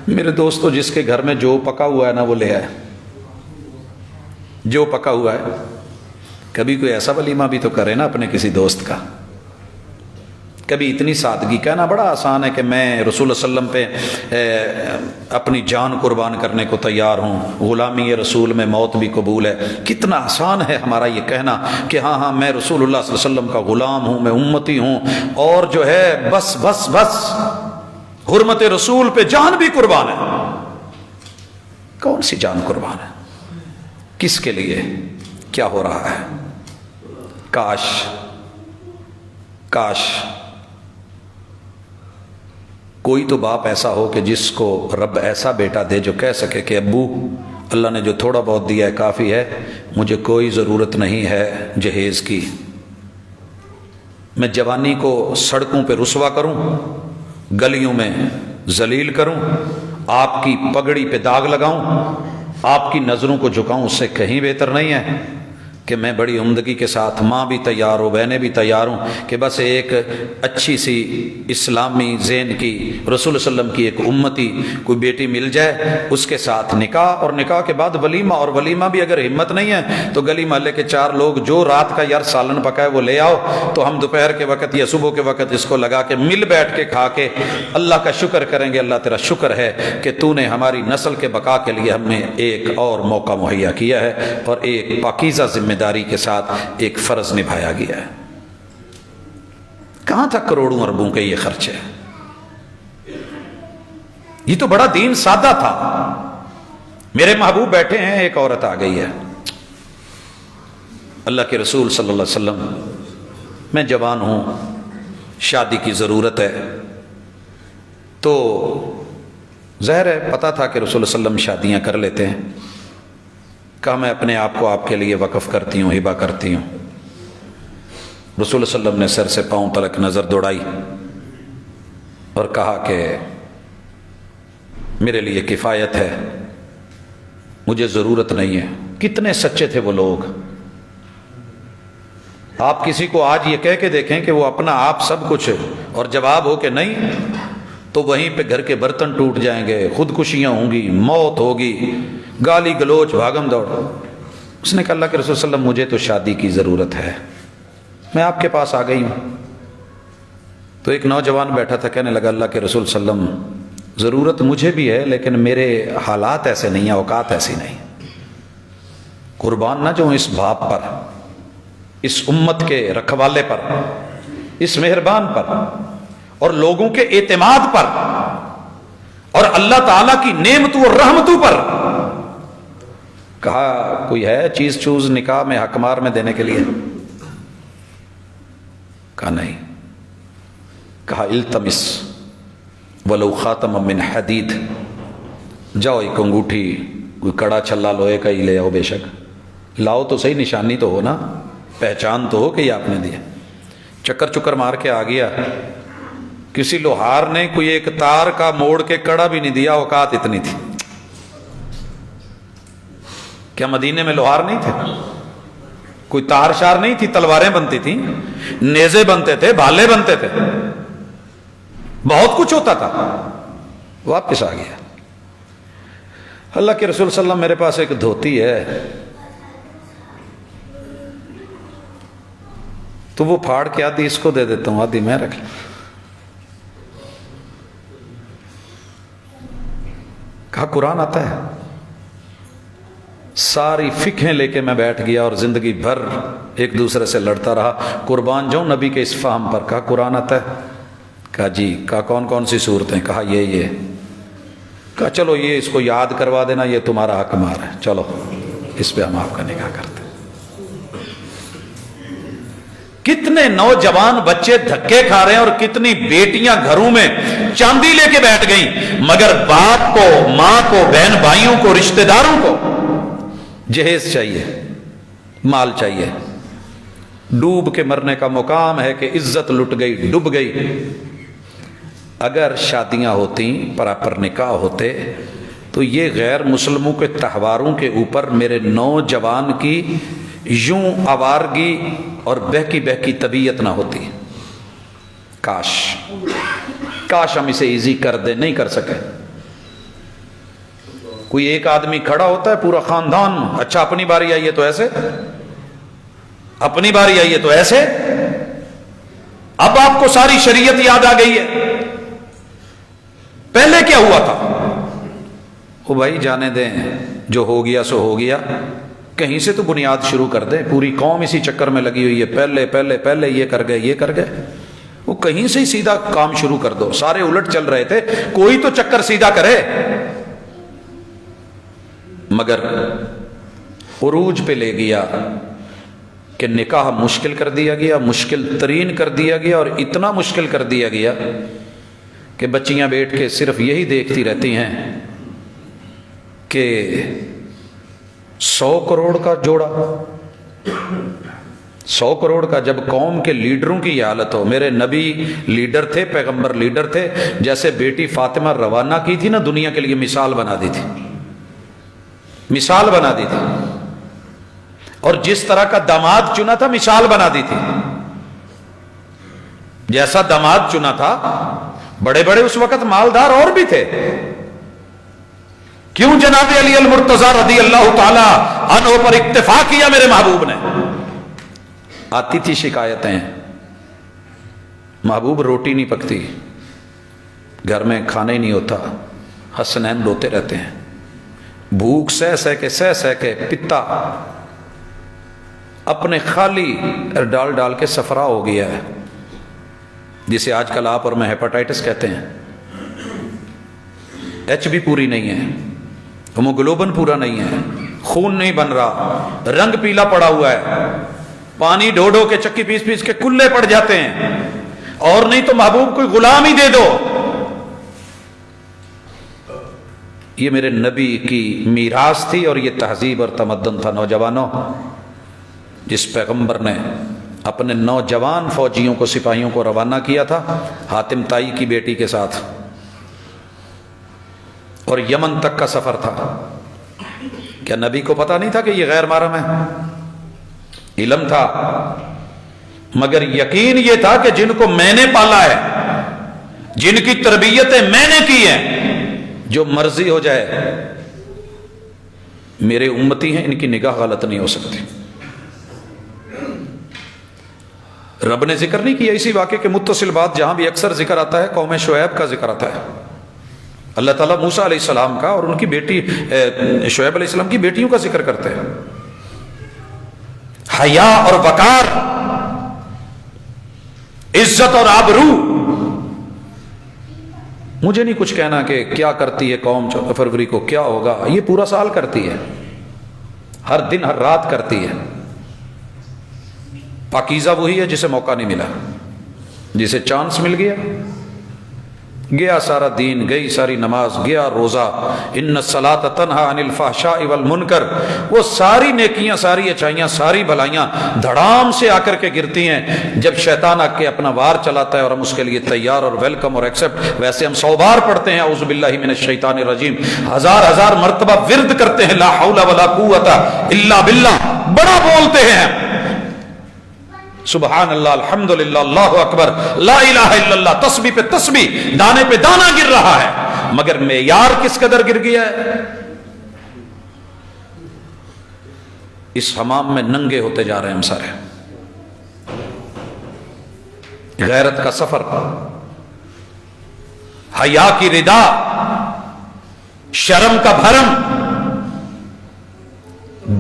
میرے دوستو جس کے گھر میں جو پکا ہوا ہے نا وہ لے آئے، جو پکا ہوا ہے. کبھی کوئی ایسا ولیمہ بھی تو کرے نا اپنے کسی دوست کا. کبھی اتنی سادگی. کہنا بڑا آسان ہے کہ میں رسول اللہ صلی اللہ علیہ وسلم پہ اپنی جان قربان کرنے کو تیار ہوں، غلامی رسول میں موت بھی قبول ہے. کتنا آسان ہے ہمارا یہ کہنا کہ ہاں ہاں میں رسول اللہ صلی اللہ علیہ وسلم کا غلام ہوں، میں امتی ہوں، اور جو ہے بس بس بس حرمت رسول پہ جان بھی قربان ہے. کون سی جان قربان ہے؟ کس کے لیے؟ کیا ہو رہا ہے؟ کاش کاش کوئی تو باپ ایسا ہو کہ جس کو رب ایسا بیٹا دے جو کہہ سکے کہ ابو اللہ نے جو تھوڑا بہت دیا ہے کافی ہے، مجھے کوئی ضرورت نہیں ہے جہیز کی. میں جوانی کو سڑکوں پہ رسوا کروں، گلیوں میں ذلیل کروں، آپ کی پگڑی پہ داغ لگاؤں، آپ کی نظروں کو جھکاؤں، اس سے کہیں بہتر نہیں ہے کہ میں بڑی عمدگی کے ساتھ، ماں بھی تیار ہو، بہنیں بھی تیار ہوں، کہ بس ایک اچھی سی اسلامی ذہن کی رسول صلی اللہ علیہ وسلم کی ایک امتی کوئی بیٹی مل جائے، اس کے ساتھ نکاح، اور نکاح کے بعد ولیمہ. اور ولیمہ بھی اگر ہمت نہیں ہے تو گلی محلے کے 4 لوگ جو رات کا یار سالن پکائے وہ لے آؤ، تو ہم دوپہر کے وقت یا صبح کے وقت اس کو لگا کے مل بیٹھ کے کھا کے اللہ کا شکر کریں گے. اللہ تیرا شکر ہے کہ تو نے ہماری نسل کے بقا کے لیے ہمیں ایک اور موقع مہیا کیا ہے، اور ایک پاکیزہ ذمہ داری کے ساتھ ایک فرض نبھایا گیا ہے. کہاں تک کروڑوں اربوں کے یہ خرچے؟ یہ تو بڑا دین سادہ تھا. میرے محبوب بیٹھے ہیں، ایک عورت آ گئی ہے، اللہ کے رسول صلی اللہ علیہ وسلم میں جوان ہوں، شادی کی ضرورت ہے۔ تو ظاہر ہے پتہ تھا کہ رسول اللہ علیہ وسلم شادیاں کر لیتے ہیں، کہا میں اپنے آپ کو آپ کے لیے وقف کرتی ہوں، ہبہ کرتی ہوں۔ رسول اللہ علیہ وسلم نے سر سے پاؤں تلک نظر دوڑائی اور کہا کہ میرے لیے کفایت ہے، مجھے ضرورت نہیں ہے۔ کتنے سچے تھے وہ لوگ! آپ کسی کو آج یہ کہہ کے دیکھیں کہ وہ اپنا آپ سب کچھ ہے، اور جواب ہو کہ نہیں، تو وہیں پہ گھر کے برتن ٹوٹ جائیں گے، خودکشیاں ہوں گی، موت ہوگی، گالی گلوچ، بھاگم دوڑ۔ اس نے کہا اللہ کے رسول صلی اللہ علیہ وسلم مجھے تو شادی کی ضرورت ہے، میں آپ کے پاس آ گئی ہوں۔ تو ایک نوجوان بیٹھا تھا، کہنے لگا اللہ کے رسول صلی اللہ علیہ وسلم ضرورت مجھے بھی ہے، لیکن میرے حالات ایسے نہیں ہیں، اوقات ایسی نہیں۔ قربان نہ جاؤں اس باپ پر، اس امت کے رکھوالے پر، اس مہربان پر، اور لوگوں کے اعتماد پر، اور اللہ تعالیٰ کی نعمتوں اور رحمتوں پر۔ کہا کوئی ہے چیز چوز نکاح میں حقمار میں دینے کے لیے؟ کہا نہیں۔ کہا التمس ولو خاتم من حدید، جاؤ ایک انگوٹھی، کوئی کڑا چھلا لوہے کا ہی لے آؤ، بے شک لاؤ تو صحیح، نشانی تو ہو نا، پہچان تو ہو کہ یہ آپ نے دیا۔ چکر چکر مار کے آ گیا، کسی لوہار نے کوئی ایک تار کا موڑ کے کڑا بھی نہیں دیا، اوقات اتنی تھی۔ کیا مدینے میں لوہار نہیں تھے؟ کوئی تار شار نہیں تھی، تلواریں بنتی تھیں، نیزے بنتے تھے، بھالے بنتے تھے، بہت کچھ ہوتا تھا۔ واپس آ گیا، اللہ کے رسول صلی اللہ علیہ وسلم میرے پاس ایک دھوتی ہے، تو وہ پھاڑ کے آدھی اس کو دے دیتا ہوں، آدھی میں رکھ لوں۔ کہا قرآن آتا ہے؟ ساری فقہیں لے کے میں بیٹھ گیا اور زندگی بھر ایک دوسرے سے لڑتا رہا، قربان جاؤں نبی کے اس فہم پر۔ کہا قرآن آتا ہے؟ کہا جی۔ کہا کون کون سی صورتیں؟ کہا یہ۔ کہا چلو یہ اس کو یاد کروا دینا، یہ تمہارا حق مار ہے، چلو اس پہ ہم آپ کا نکاح کرتے۔ کتنے نوجوان بچے دھکے کھا رہے ہیں، اور کتنی بیٹیاں گھروں میں چاندی لے کے بیٹھ گئیں، مگر باپ کو، ماں کو، بہن بھائیوں کو، رشتہ داروں کو جہیز چاہیے، مال چاہیے۔ ڈوب کے مرنے کا مقام ہے کہ عزت لٹ گئی، ڈوب گئی۔ اگر شادیاں ہوتی، پراپر نکاح ہوتے، تو یہ غیر مسلموں کے تہواروں کے اوپر میرے نوجوان کی یوں آوارگی اور بہکی بہکی طبیعت نہ ہوتی۔ کاش ہم اسے ایزی کر دیں، نہیں کر سکے۔ کوئی ایک آدمی کھڑا ہوتا ہے، پورا خاندان، اچھا اپنی باری آئی ہے تو ایسے، اپنی باری آئی ہے تو ایسے۔ اب آپ کو ساری شریعت یاد آ گئی ہے، پہلے کیا ہوا تھا؟ وہ بھائی جانے دیں، جو ہو گیا سو ہو گیا، کہیں سے تو بنیاد شروع کر دے۔ پوری قوم اسی چکر میں لگی ہوئی ہے، پہلے یہ کر گئے، وہ کہیں سے ہی سیدھا کام شروع کر دو۔ سارے الٹ چل رہے تھے، کوئی تو چکر سیدھا کرے۔ مگر عروج پہ لے گیا کہ نکاح مشکل کر دیا گیا، مشکل ترین کر دیا گیا، اور اتنا مشکل کر دیا گیا کہ بچیاں بیٹھ کے صرف یہی دیکھتی رہتی ہیں کہ 100 کروڑ کا جوڑا، 100 کروڑ کا، جب قوم کے لیڈروں کی یہ حالت ہو۔ میرے نبی لیڈر تھے، پیغمبر لیڈر تھے، جیسے بیٹی فاطمہ روانہ کی تھی نا دنیا کے لیے، مثال بنا دی تھی، مثال بنا دی تھی، اور جس طرح کا داماد چنا تھا مثال بنا دی تھی۔ جیسا داماد چنا تھا، بڑے بڑے اس وقت مالدار اور بھی تھے، کیوں جناب علی المرتضی رضی اللہ تعالی عنہ پر اکتفا کیا میرے محبوب نے؟ آتی تھی شکایتیں، محبوب روٹی نہیں پکتی، گھر میں کھانا ہی نہیں ہوتا، حسنین روتے رہتے ہیں، بھوک سہ سہ کے پتا اپنے خالی ڈال ڈال کے صفرا ہو گیا ہے، جسے آج کل آپ اور میں ہیپاٹائٹس کہتے ہیں۔ ایچ بھی پوری نہیں ہے، ہیموگلوبن پورا نہیں ہے، خون نہیں بن رہا، رنگ پیلا پڑا ہوا ہے، پانی ڈھو ڈھو کے چکی پیس پیس کے کلے پڑ جاتے ہیں، اور نہیں تو محبوب کوئی غلام ہی دے دو۔ یہ میرے نبی کی میراث تھی اور یہ تہذیب اور تمدن تھا۔ نوجوانوں، جس پیغمبر نے اپنے نوجوان فوجیوں کو، سپاہیوں کو روانہ کیا تھا حاتم طائی کی بیٹی کے ساتھ، اور یمن تک کا سفر تھا، کیا نبی کو پتا نہیں تھا کہ یہ غیر محرم ہے؟ علم تھا، مگر یقین یہ تھا کہ جن کو میں نے پالا ہے، جن کی تربیتیں میں نے کی ہیں، جو مرضی ہو جائے میرے امتی ہیں، ان کی نگاہ غلط نہیں ہو سکتی۔ رب نے ذکر نہیں کیا اسی واقعے کے متصل بات جہاں بھی اکثر ذکر آتا ہے، قوم شعیب کا ذکر آتا ہے، اللہ تعالیٰ موسیٰ علیہ السلام کا اور ان کی بیٹی شعیب علیہ السلام کی بیٹیوں کا ذکر کرتے ہیں۔ حیا اور وقار، عزت اور آبرو، مجھے نہیں کچھ کہنا کہ کیا کرتی ہے قوم 14 فروری کو، کیا ہوگا، یہ پورا سال کرتی ہے، ہر دن ہر رات کرتی ہے۔ پاکیزہ وہی ہے جسے موقع نہیں ملا، جسے چانس مل گیا، گیا سارا دین، گئی ساری نماز، گیا روزہ، ان الصلاۃ تنہی عن الفحشاء والمنکر، وہ ساری نیکیاں، ساری اچھائیاں، ساری بھلائیاں دھڑام سے آ کر کے گرتی ہیں جب شیطان آ کے اپنا وار چلاتا ہے اور ہم اس کے لیے تیار اور ویلکم اور ایکسپٹ۔ ویسے ہم 100 بار پڑھتے ہیں اعوذ باللہ من الشیطان الرجیم، ہزار مرتبہ ورد کرتے ہیں لا حول ولا قوت الا باللہ، بڑا بولتے ہیں سبحان اللہ، الحمدللہ، اللہ اکبر، لا الہ الا اللہ، تسبیح پہ تسبیح، دانے پہ دانہ گر رہا ہے، مگر معیار کس قدر گر گیا ہے؟ اس حمام میں ننگے ہوتے جا رہے ہیں ہم سارے۔ غیرت کا سفر، حیا کی ردا، شرم کا بھرم،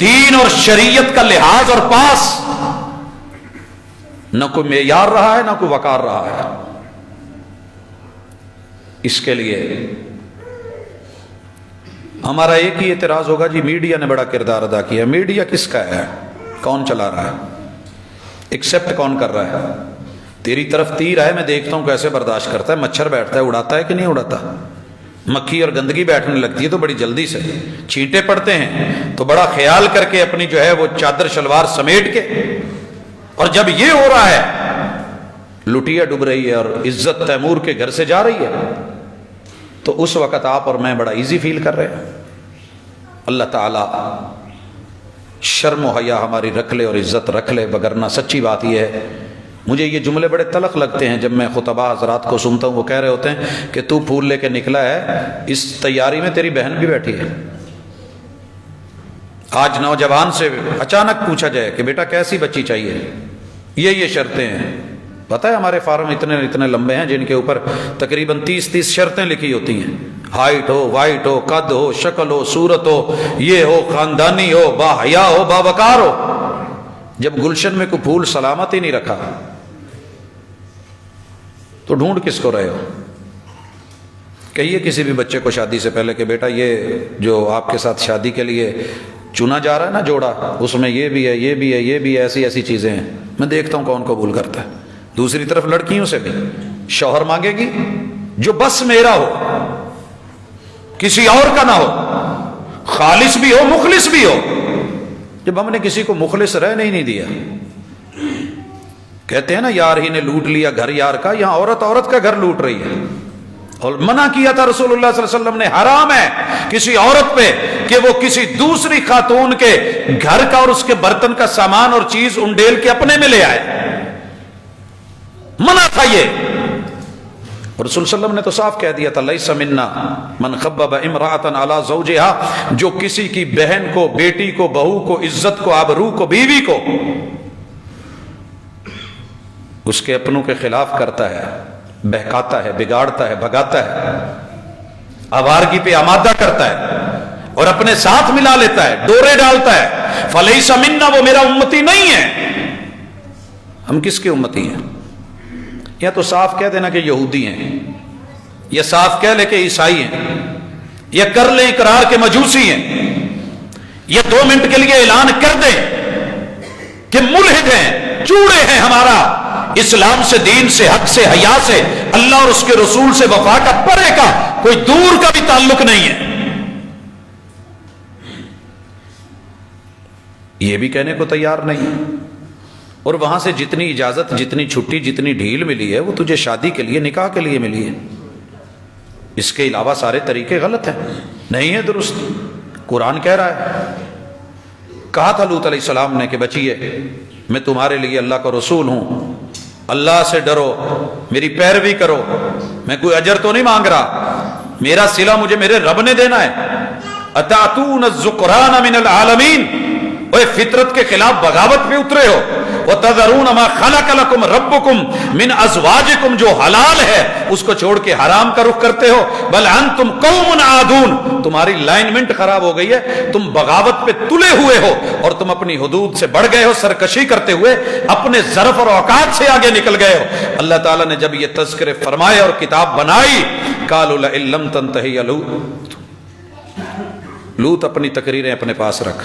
دین اور شریعت کا لحاظ اور پاس، نہ کوئی معیار رہا ہے، نہ کوئی وقار رہا ہے۔ اس کے لیے ہمارا ایک ہی اعتراض ہوگا، جی میڈیا نے بڑا کردار ادا کیا۔ میڈیا کس کا ہے؟ کون چلا رہا ہے؟ ایکسپٹ کون کر رہا ہے؟ تیری طرف تیر ہے، میں دیکھتا ہوں کیسے برداشت کرتا ہے، مچھر بیٹھتا ہے اڑاتا ہے کہ نہیں اڑاتا، مکھی اور گندگی بیٹھنے لگتی ہے تو بڑی جلدی سے، چھینٹے پڑتے ہیں تو بڑا خیال کر کے اپنی جو ہے وہ چادر شلوار سمیٹ کے، اور جب یہ ہو رہا ہے لٹیا ڈوب رہی ہے اور عزت تیمور کے گھر سے جا رہی ہے، تو اس وقت آپ اور میں بڑا ایزی فیل کر رہے ہیں۔ اللہ تعالیٰ شرم و حیا ہماری رکھ لے اور عزت رکھ لے، وگرنہ سچی بات یہ ہے، مجھے یہ جملے بڑے تلخ لگتے ہیں جب میں خطبہ حضرات کو سنتا ہوں، وہ کہہ رہے ہوتے ہیں کہ تو پھول لے کے نکلا ہے، اس تیاری میں تیری بہن بھی بیٹھی ہے۔ آج نوجوان سے اچانک پوچھا جائے کہ بیٹا کیسی بچی چاہیے، یہ شرطیں ہیں، پتہ ہے ہمارے فارم اتنے لمبے ہیں جن کے اوپر تقریباً 30 شرطیں لکھی ہوتی ہیں، ہائٹ ہو، وائٹ ہو، قد ہو، شکل ہو، صورت ہو، یہ ہو، خاندانی ہو، با حیا ہو، باوقار ہو۔ جب گلشن میں کوئی پھول سلامت ہی نہیں رکھا تو ڈھونڈ کس کو رہے ہو؟ کہیے کسی بھی بچے کو شادی سے پہلے کہ بیٹا یہ جو آپ کے ساتھ شادی کے لیے چنا جا رہا ہے نا جوڑا، اس میں یہ بھی ہے، یہ بھی ہے، یہ بھی ہے، ایسی چیزیں ہیں، میں دیکھتا ہوں کون قبول کرتا ہے۔ دوسری طرف لڑکیوں سے بھی شوہر مانگے گی جو بس میرا ہو، کسی اور کا نہ ہو، خالص بھی ہو، مخلص بھی ہو۔ جب ہم نے کسی کو مخلص رہنے ہی نہیں دیا، کہتے ہیں نا یار ہی نے لوٹ لیا گھر یار کا، یہاں عورت کا گھر لوٹ رہی ہے۔ اور منع کیا تھا رسول اللہ صلی اللہ علیہ وسلم نے، حرام ہے کسی عورت پہ کہ وہ کسی دوسری خاتون کے گھر کا اور اس کے برتن کا سامان اور چیز انڈیل کے اپنے میں لے آئے، منع تھا یہ۔ اور رسول صلی اللہ علیہ وسلم نے تو صاف کہہ دیا تھا لیس منا من خبب امرأۃ علی زوجہا، جو کسی کی بہن کو، بیٹی کو، بہو کو، عزت کو، آبرو کو، بیوی کو اس کے اپنوں کے خلاف کرتا ہے، بہکاتا ہے، بگاڑتا ہے، بھگاتا ہے، آوارگی پہ آمادہ کرتا ہے اور اپنے ساتھ ملا لیتا ہے، ڈورے ڈالتا ہے، فلیس منا، وہ میرا امتی نہیں ہے۔ ہم کس کے امتی ہیں؟ یا تو صاف کہہ دینا کہ یہودی ہیں، یا صاف کہہ لے کہ عیسائی ہیں، یہ کر لیں اقرار کے مجوسی ہیں، یہ 2 منٹ کے لیے اعلان کر دیں کہ ملحد ہیں، چوڑے ہیں، ہمارا اسلام سے، دین سے، حق سے، حیا سے، اللہ اور اس کے رسول سے وفا کا، پرے کا، کوئی دور کا بھی تعلق نہیں ہے، یہ بھی کہنے کو تیار نہیں، اور وہاں سے جتنی اجازت، جتنی چھٹی، جتنی ڈھیل ملی ہے وہ تجھے شادی کے لیے، نکاح کے لیے ملی ہے، اس کے علاوہ سارے طریقے غلط ہیں، نہیں ہے درست۔ قرآن کہہ رہا ہے، کہا تھا لوط علیہ السلام نے کہ بچیے میں تمہارے لیے اللہ کا رسول ہوں، اللہ سے ڈرو، میری پیروی کرو، میں کوئی اجر تو نہیں مانگ رہا، میرا صلہ مجھے میرے رب نے دینا ہے۔ اتاتون الذکران من العالمین، اوے فطرت کے خلاف بغاوت پہ اترے ہو، وتذرون ما خلق لكم ربكم من ازواجكم، جو حلال ہے اس کو چھوڑ کے حرام کا رخ کرتے ہو، بل انتم قوم عادون، تمہاری لائنمنٹ خراب ہو گئی ہے، تم بغاوت پہ تلے ہوئے ہو اور تم اپنی حدود سے بڑھ گئے ہو، سرکشی کرتے ہوئے اپنے ظرف اور اوقات سے آگے نکل گئے ہو۔ اللہ تعالیٰ نے جب یہ تذکرے فرمائے اور کتاب بنائی، قالوا لئن لم تنتہی یا لوط اپنی تقریریں اپنے پاس رکھ،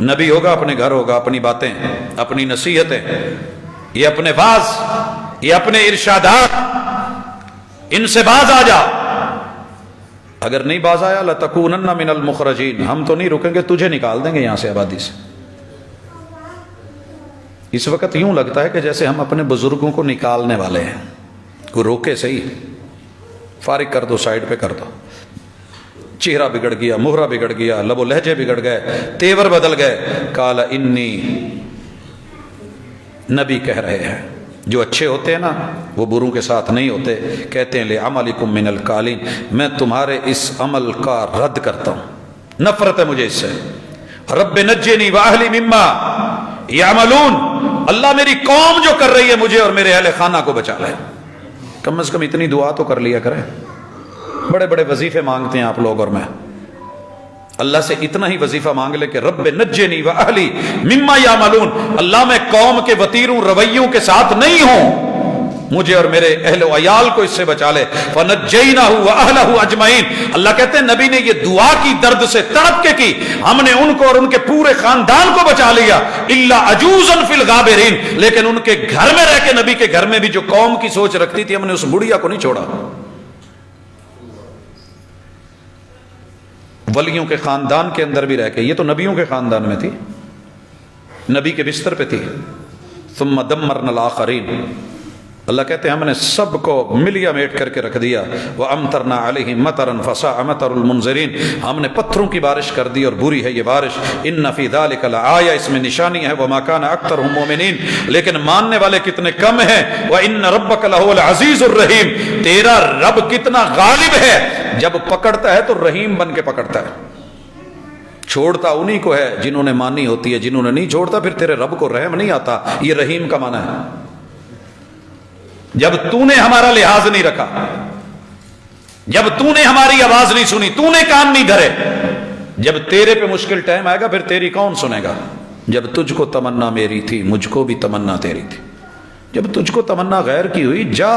نبی ہوگا اپنے گھر ہوگا، اپنی باتیں، اپنی نصیحتیں، یہ اپنے باز، یہ اپنے ارشادات، ان سے باز آ جا، اگر نہیں باز آیا لَتَكُونَنَّ مِنَ الْمُخْرَجِينَ، ہم تو نہیں رکیں گے، تجھے نکال دیں گے یہاں سے، آبادی سے۔ اس وقت یوں لگتا ہے کہ جیسے ہم اپنے بزرگوں کو نکالنے والے ہیں، کوئی روکے صحیح، فارغ کر دو، سائیڈ پہ کر دو، چہرہ بگڑ گیا، مہرہ بگڑ گیا، لب و لہجے بگڑ گئے، تیور بدل گئے۔ قال انی، نبی کہہ رہے ہیں، جو اچھے ہوتے ہیں نا وہ بروں کے ساتھ نہیں ہوتے، کہتے ہیں لعملکم من القالین، میں تمہارے اس عمل کا رد کرتا ہوں، نفرت ہے مجھے اس سے۔ رب نجنی واہلی مما یعملون، اللہ میری قوم جو کر رہی ہے مجھے اور میرے اہل خانہ کو بچا لے۔ کم از کم اتنی دعا تو کر لیا کریں، بڑے بڑے وظیفے مانگتے ہیں آپ لوگ اور میں، اللہ سے اتنا ہی وظیفہ مانگ لے کہ رب نجنی واہلی مما یعملون، اللہ میں قوم کے وتیروں رویوں کے ساتھ نہیں ہوں، مجھے اور میرے اہل و عیال کو اس سے بچا لے۔ فنجیناہ واہلہ اجمعین، اللہ کہتے ہیں نبی نے یہ دعا کی، درد سے تڑپ کے کی، ہم نے ان کو اور ان کے پورے خاندان کو بچا لیا، الا عجوزا فی الغابرین، لیکن ان کے گھر میں رہ کے، نبی کے گھر میں بھی جو قوم کی سوچ رکھتی تھی، ہم نے اس بڑھیا کو نہیں چھوڑا۔ ولیوں کے خاندان کے اندر بھی رہ کے، یہ تو نبیوں کے خاندان میں تھی، نبی کے بستر پہ تھی۔ ثم دمرنا الآخرین، اللہ کہتے ہیں ہم نے سب کو ملیا میٹ کر کے رکھ دیا۔ وَأَمْطَرْنَا عَلَيْهِمْ مَطَرًا فَسَاءَ مَطَرُ الْمُنذِرِينَ، ہم نے پتھروں کی بارش کر دی اور بری ہے یہ بارش۔ إِنَّ فِي ذَلِكَ لَآيَةً، اس میں نشانی ہے، وَمَا كَانَ أَكْثَرُهُم مُؤْمِنِينَ، لیکن ماننے والے کتنے کم ہیں۔ وَإِنَّ رَبَّكَ لَهُوَ الْعَزِيزُ الرَّحِيمُ، تیرا رب کتنا غالب ہے، جب پکڑتا ہے تو رحیم بن کے پکڑتا ہے، چھوڑتا انہی کو ہے جنہوں نے مانی ہوتی ہے، جنہوں نے نہیں چھوڑتا پھر تیرے رب کو رحم نہیں آتا، یہ رحیم کا معنی ہے۔ جب تو نے ہمارا لحاظ نہیں رکھا، جب تو نے ہماری آواز نہیں سنی، تو نے کان نہیں دھرے، جب تیرے پہ مشکل ٹائم آئے گا پھر تیری کون سنے گا؟ جب تجھ کو تمنا میری تھی، مجھ کو بھی تمنا تیری تھی، جب تجھ کو تمنا غیر کی ہوئی، جا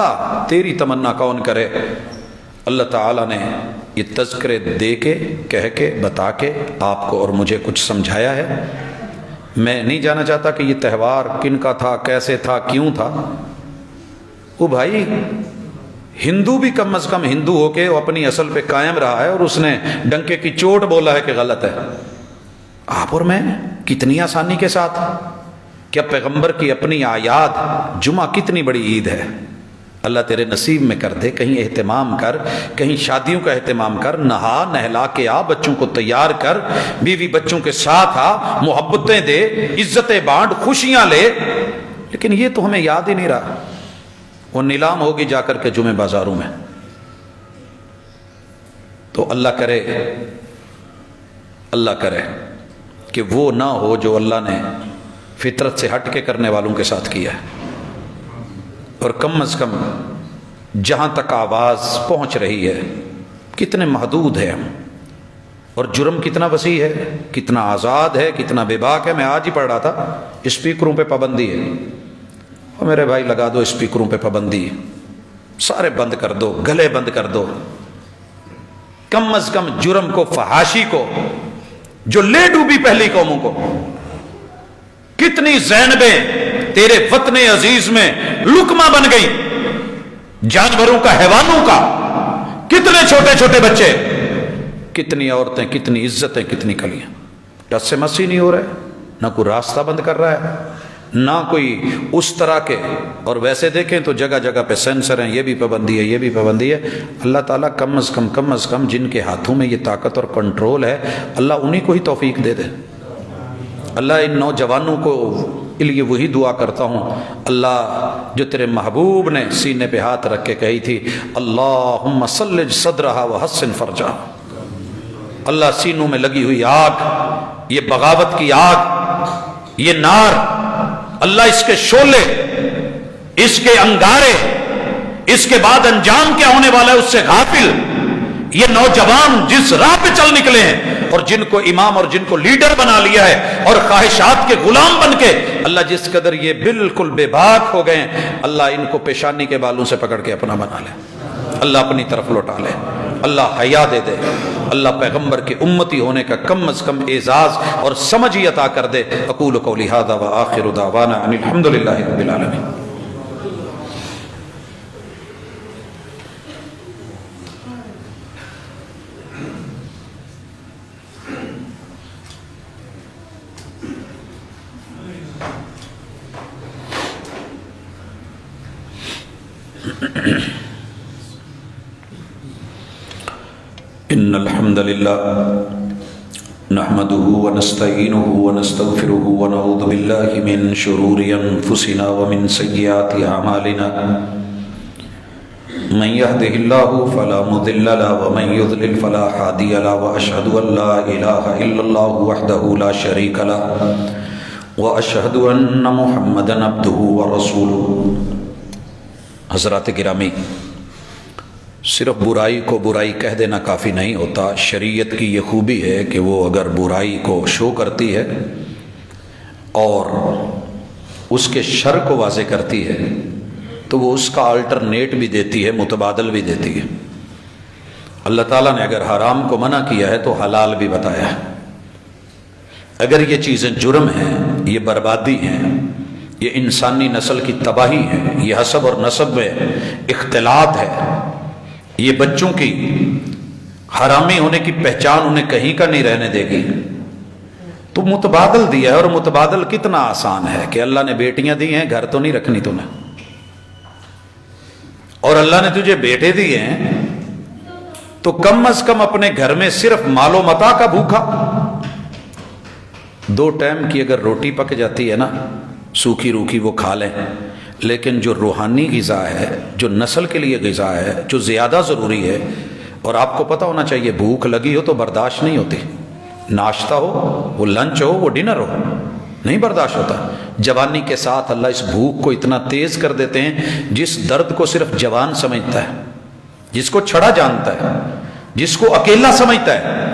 تیری تمنا کون کرے۔ اللہ تعالیٰ نے یہ تذکرے دے کے، کہہ کے، بتا کے آپ کو اور مجھے کچھ سمجھایا ہے۔ میں نہیں جانا چاہتا کہ یہ تہوار کن کا تھا، کیسے تھا، کیوں تھا۔ وہ بھائی ہندو بھی کم از کم ہندو ہو کے وہ اپنی اصل پہ قائم رہا ہے، اور اس نے ڈنکے کی چوٹ بولا ہے کہ غلط ہے۔ آپ اور میں کتنی آسانی کے ساتھ، کیا پیغمبر کی اپنی اعیاد، جمعہ کتنی بڑی عید ہے، اللہ تیرے نصیب میں کر دے، کہیں اہتمام کر، کہیں شادیوں کا اہتمام کر، نہا نہلا کے آ، بچوں کو تیار کر، بیوی بچوں کے ساتھ آ، محبتیں دے، عزتیں بانٹ، خوشیاں لے، لیکن یہ تو ہمیں یاد ہی نہیں رہا۔ وہ نیلام ہوگی جا کر کے جمعہ بازاروں میں۔ تو اللہ کرے کہ وہ نہ ہو جو اللہ نے فطرت سے ہٹ کے کرنے والوں کے ساتھ کیا ہے، اور کم از کم جہاں تک آواز پہنچ رہی ہے، کتنے محدود ہیں ہم، اور جرم کتنا وسیع ہے، کتنا آزاد ہے، کتنا بے باک ہے۔ میں آج ہی پڑھ رہا تھا، اسپیکروں پہ پابندی ہے، اور میرے بھائی لگا دو اسپیکروں پہ پابندی، سارے بند کر دو، گلے بند کر دو، کم از کم جرم کو، فحاشی کو، جو لے ڈوبی پہلی قوموں کو. کتنی زینبیں تیرے وطن عزیز میں لقمہ بن گئی، جانوروں کا، حیوانوں کا، کتنے چھوٹے چھوٹے بچے، کتنی عورتیں، کتنی عزتیں، کتنی کلیاں. ٹس سے مس ہی نہیں ہو رہا ہے، نہ کوئی راستہ بند کر رہا ہے، نہ کوئی اس طرح کے. اور ویسے دیکھیں تو جگہ جگہ پہ سینسر ہیں، یہ بھی پابندی ہے، یہ بھی پابندی ہے. اللہ تعالیٰ کم از کم جن کے ہاتھوں میں یہ طاقت اور کنٹرول ہے، اللہ انہی کو ہی توفیق دے دے. اللہ ان نوجوانوں کو لیے وہی دعا کرتا ہوں، اللہ جو تیرے محبوب نے سینے پہ ہاتھ رکھ کے کہی تھی، اللہم صلج صدرہا وحسن فرجہا. اللہ سینوں میں لگی ہوئی آگ، یہ بغاوت کی آگ، یہ نار، اللہ اس کے شعلے، اس کے انگارے، اس کے بعد انجام کیا ہونے والا ہے اس سے غافل. یہ نوجوان جس راہ پہ چل نکلے ہیں اور جن کو امام اور جن کو لیڈر بنا لیا ہے اور خواہشات کے غلام بن کے، اللہ جس قدر یہ بالکل بے باک ہو گئے ہیں، اللہ ان کو پیشانی کے بالوں سے پکڑ کے اپنا بنا لے، اللہ اپنی طرف لوٹا لے، اللہ حیا دے دے، اللہ پیغمبر کے امتی ہونے کا کم از کم اعزاز اور سمجھ ہی عطا کر دے. اقول قولی ھذا وآخر دعوانا ان الحمد للہ رب العالمین. ان الحمد للہ نحمده ونستعینه ونستغفره ونعوذ باللہ من شرور انفسنا ومن سیئات اعمالنا من يهده الله فلا مضل له ومن يضلل فلا هادي له واشهد ان لا اله الا الله وحده لا شريك له واشهد ان محمدا عبده ورسوله. حضرات گرامی، صرف برائی کو برائی کہہ دینا کافی نہیں ہوتا. شریعت کی یہ خوبی ہے کہ وہ اگر برائی کو شو کرتی ہے اور اس کے شر کو واضح کرتی ہے تو وہ اس کا آلٹرنیٹ بھی دیتی ہے، متبادل بھی دیتی ہے. اللہ تعالیٰ نے اگر حرام کو منع کیا ہے تو حلال بھی بتایا ہے. اگر یہ چیزیں جرم ہیں، یہ بربادی ہیں، یہ انسانی نسل کی تباہی ہے، یہ حسب اور نسب میں اختلاط ہے، یہ بچوں کی حرامی ہونے کی پہچان انہیں کہیں کا نہیں رہنے دے گی، تو متبادل دیا ہے. اور متبادل کتنا آسان ہے کہ اللہ نے بیٹیاں دی ہیں، گھر تو نہیں رکھنی تمہیں، اور اللہ نے تجھے بیٹے دیے ہیں تو کم از کم اپنے گھر میں صرف مال و متاع کا بھوکا. 2 ٹائم کی اگر روٹی پک جاتی ہے نا، سوکھی روکھی، وہ کھا لیں، لیکن جو روحانی غذا ہے، جو نسل کے لیے غذا ہے، جو زیادہ ضروری ہے. اور آپ کو پتہ ہونا چاہیے بھوک لگی ہو تو برداشت نہیں ہوتی. ناشتہ ہو، وہ لنچ ہو، وہ ڈنر ہو، نہیں برداشت ہوتا. جوانی کے ساتھ اللہ اس بھوک کو اتنا تیز کر دیتے ہیں جس درد کو صرف جوان سمجھتا ہے، جس کو چھڑا جانتا ہے، جس کو اکیلا سمجھتا ہے.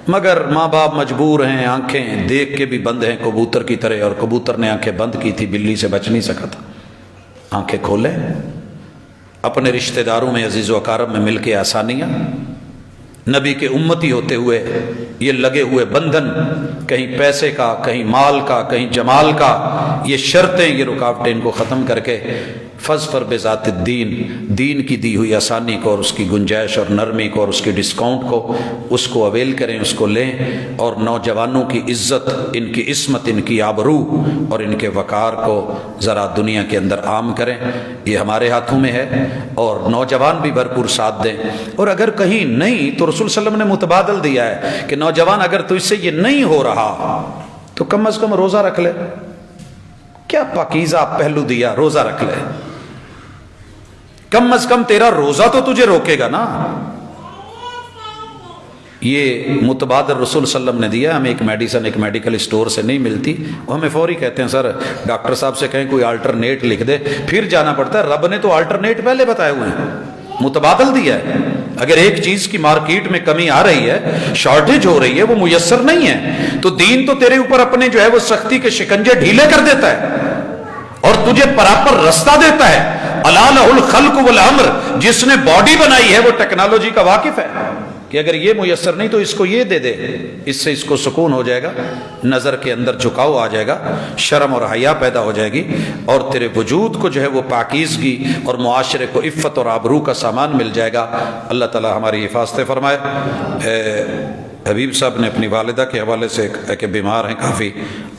مگر ماں باپ مجبور ہیں، آنکھیں دیکھ کے بھی بند ہیں کبوتر کی طرح، اور کبوتر نے آنکھیں بند کی تھی، بلی سے بچ نہیں سکا تھا. آنکھیں کھولیں، اپنے رشتہ داروں میں، عزیز و اقارب میں مل کے آسانیاں، نبی کے امتی ہوتے ہوئے یہ لگے ہوئے بندھن، کہیں پیسے کا، کہیں مال کا، کہیں جمال کا، یہ شرطیں، یہ رکاوٹیں، ان کو ختم کر کے فظفر بذات الدین، دین کی دی ہوئی آسانی کو اور اس کی گنجائش اور نرمی کو اور اس کی ڈسکاؤنٹ کو، اس کو اویل کریں، اس کو لیں. اور نوجوانوں کی عزت، ان کی عصمت، ان کی آبرو اور ان کے وقار کو ذرا دنیا کے اندر عام کریں. یہ ہمارے ہاتھوں میں ہے، اور نوجوان بھی بھرپور ساتھ دیں. اور اگر کہیں نہیں تو رسول صلی اللہ علیہ وسلم نے متبادل دیا ہے کہ نوجوان اگر تو اس سے یہ نہیں ہو رہا تو کم از کم روزہ رکھ لے. کیا پاکیزہ پہلو دیا، روزہ رکھ لے. کم از کم تیرا روزہ تو تجھے روکے گا نا. یہ متبادل رسول صلی اللہ علیہ وسلم نے دیا. ہمیں ایک میڈیسن ایک میڈیکل اسٹور سے نہیں ملتی، وہ ہمیں فوری کہتے ہیں سر ڈاکٹر صاحب سے کہیں کوئی آلٹرنیٹ لکھ دے، پھر جانا پڑتا ہے. رب نے تو آلٹرنیٹ پہلے بتائے ہوئے ہیں، متبادل دیا ہے. اگر ایک چیز کی مارکیٹ میں کمی آ رہی ہے، شارٹیج ہو رہی ہے، وہ میسر نہیں ہے، تو دین تو تیرے اوپر اپنے جو ہے وہ سختی کے شکنجے ڈھیلے کر دیتا ہے اور تجھے پراپر رستہ دیتا ہے. الا لہ الخلق والامر، جس نے باڈی بنائی ہے وہ ٹیکنالوجی کا واقف ہے. کہ اگر یہ میسر نہیں تو اس کو یہ دے دے، اس سے اس کو سکون ہو جائے گا، نظر کے اندر جھکاؤ آ جائے گا، شرم اور حیا پیدا ہو جائے گی، اور تیرے وجود کو جو ہے وہ پاکیزگی اور معاشرے کو عفت اور آبرو کا سامان مل جائے گا۔ اللہ تعالی ہماری حفاظت فرمائے۔ حبیب صاحب نے اپنی والدہ کے حوالے سے کہ بیمار ہیں کافی،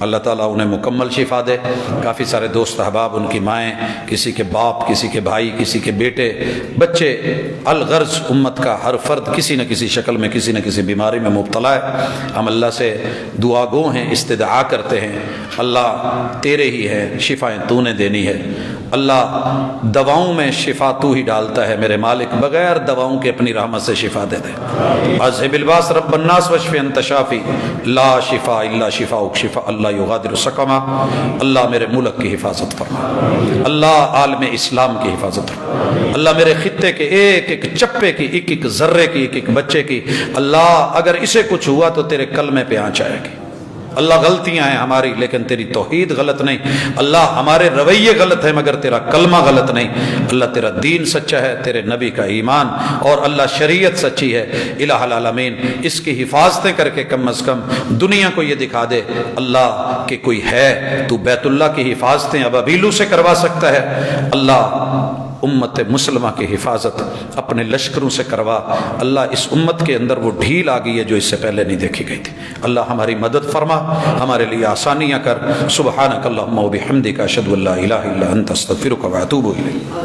اللہ تعالیٰ انہیں مکمل شفا دے۔ کافی سارے دوست احباب، ان کی مائیں، کسی کے باپ، کسی کے بھائی، کسی کے بیٹے، بچے، الغرض امت کا ہر فرد کسی نہ کسی شکل میں کسی نہ کسی بیماری میں مبتلا ہے۔ ہم اللہ سے دعا گو ہیں، استدعا کرتے ہیں، اللہ تیرے ہی ہے، شفائیں تو نے دینی ہے۔ اللہ دواؤں میں شفا تو ہی ڈالتا ہے میرے مالک، بغیر دواؤں کے اپنی رحمت سے شفا دے دے۔ اذھب الباس رب الناس واشف انت شافی لا شفاء الا شفاؤک شفاء لا یغادر سقما۔ اللہ میرے ملک کی حفاظت فرما، اللہ عالم اسلام کی حفاظت فرما، اللہ میرے خطے کے ایک ایک چپے کی، ایک ایک ذرے کی، ایک ایک بچے کی، اللہ اگر اسے کچھ ہوا تو تیرے کلمے پہ آنچ آئے گی۔ اللہ غلطیاں ہیں ہماری لیکن تیری توحید غلط نہیں، اللہ ہمارے رویے غلط ہیں مگر تیرا کلمہ غلط نہیں، اللہ تیرا دین سچا ہے، تیرے نبی کا ایمان، اور اللہ شریعت سچی ہے۔ الہ العالمین اس کی حفاظتیں کر کے کم از کم دنیا کو یہ دکھا دے اللہ کہ کوئی ہے، تو بیت اللہ کی حفاظتیں ابابیلو سے کروا سکتا ہے، اللہ امت مسلمہ کی حفاظت اپنے لشکروں سے کروا۔ اللہ اس امت کے اندر وہ ڈھیل آ گئی ہے جو اس سے پہلے نہیں دیکھی گئی تھی، اللہ ہماری مدد فرما، ہمارے لیے آسانیاں کر۔ سبحانک اللہم و بحمدک اشہد ان لا الہ الا انت استغفرک و اتوب الیک۔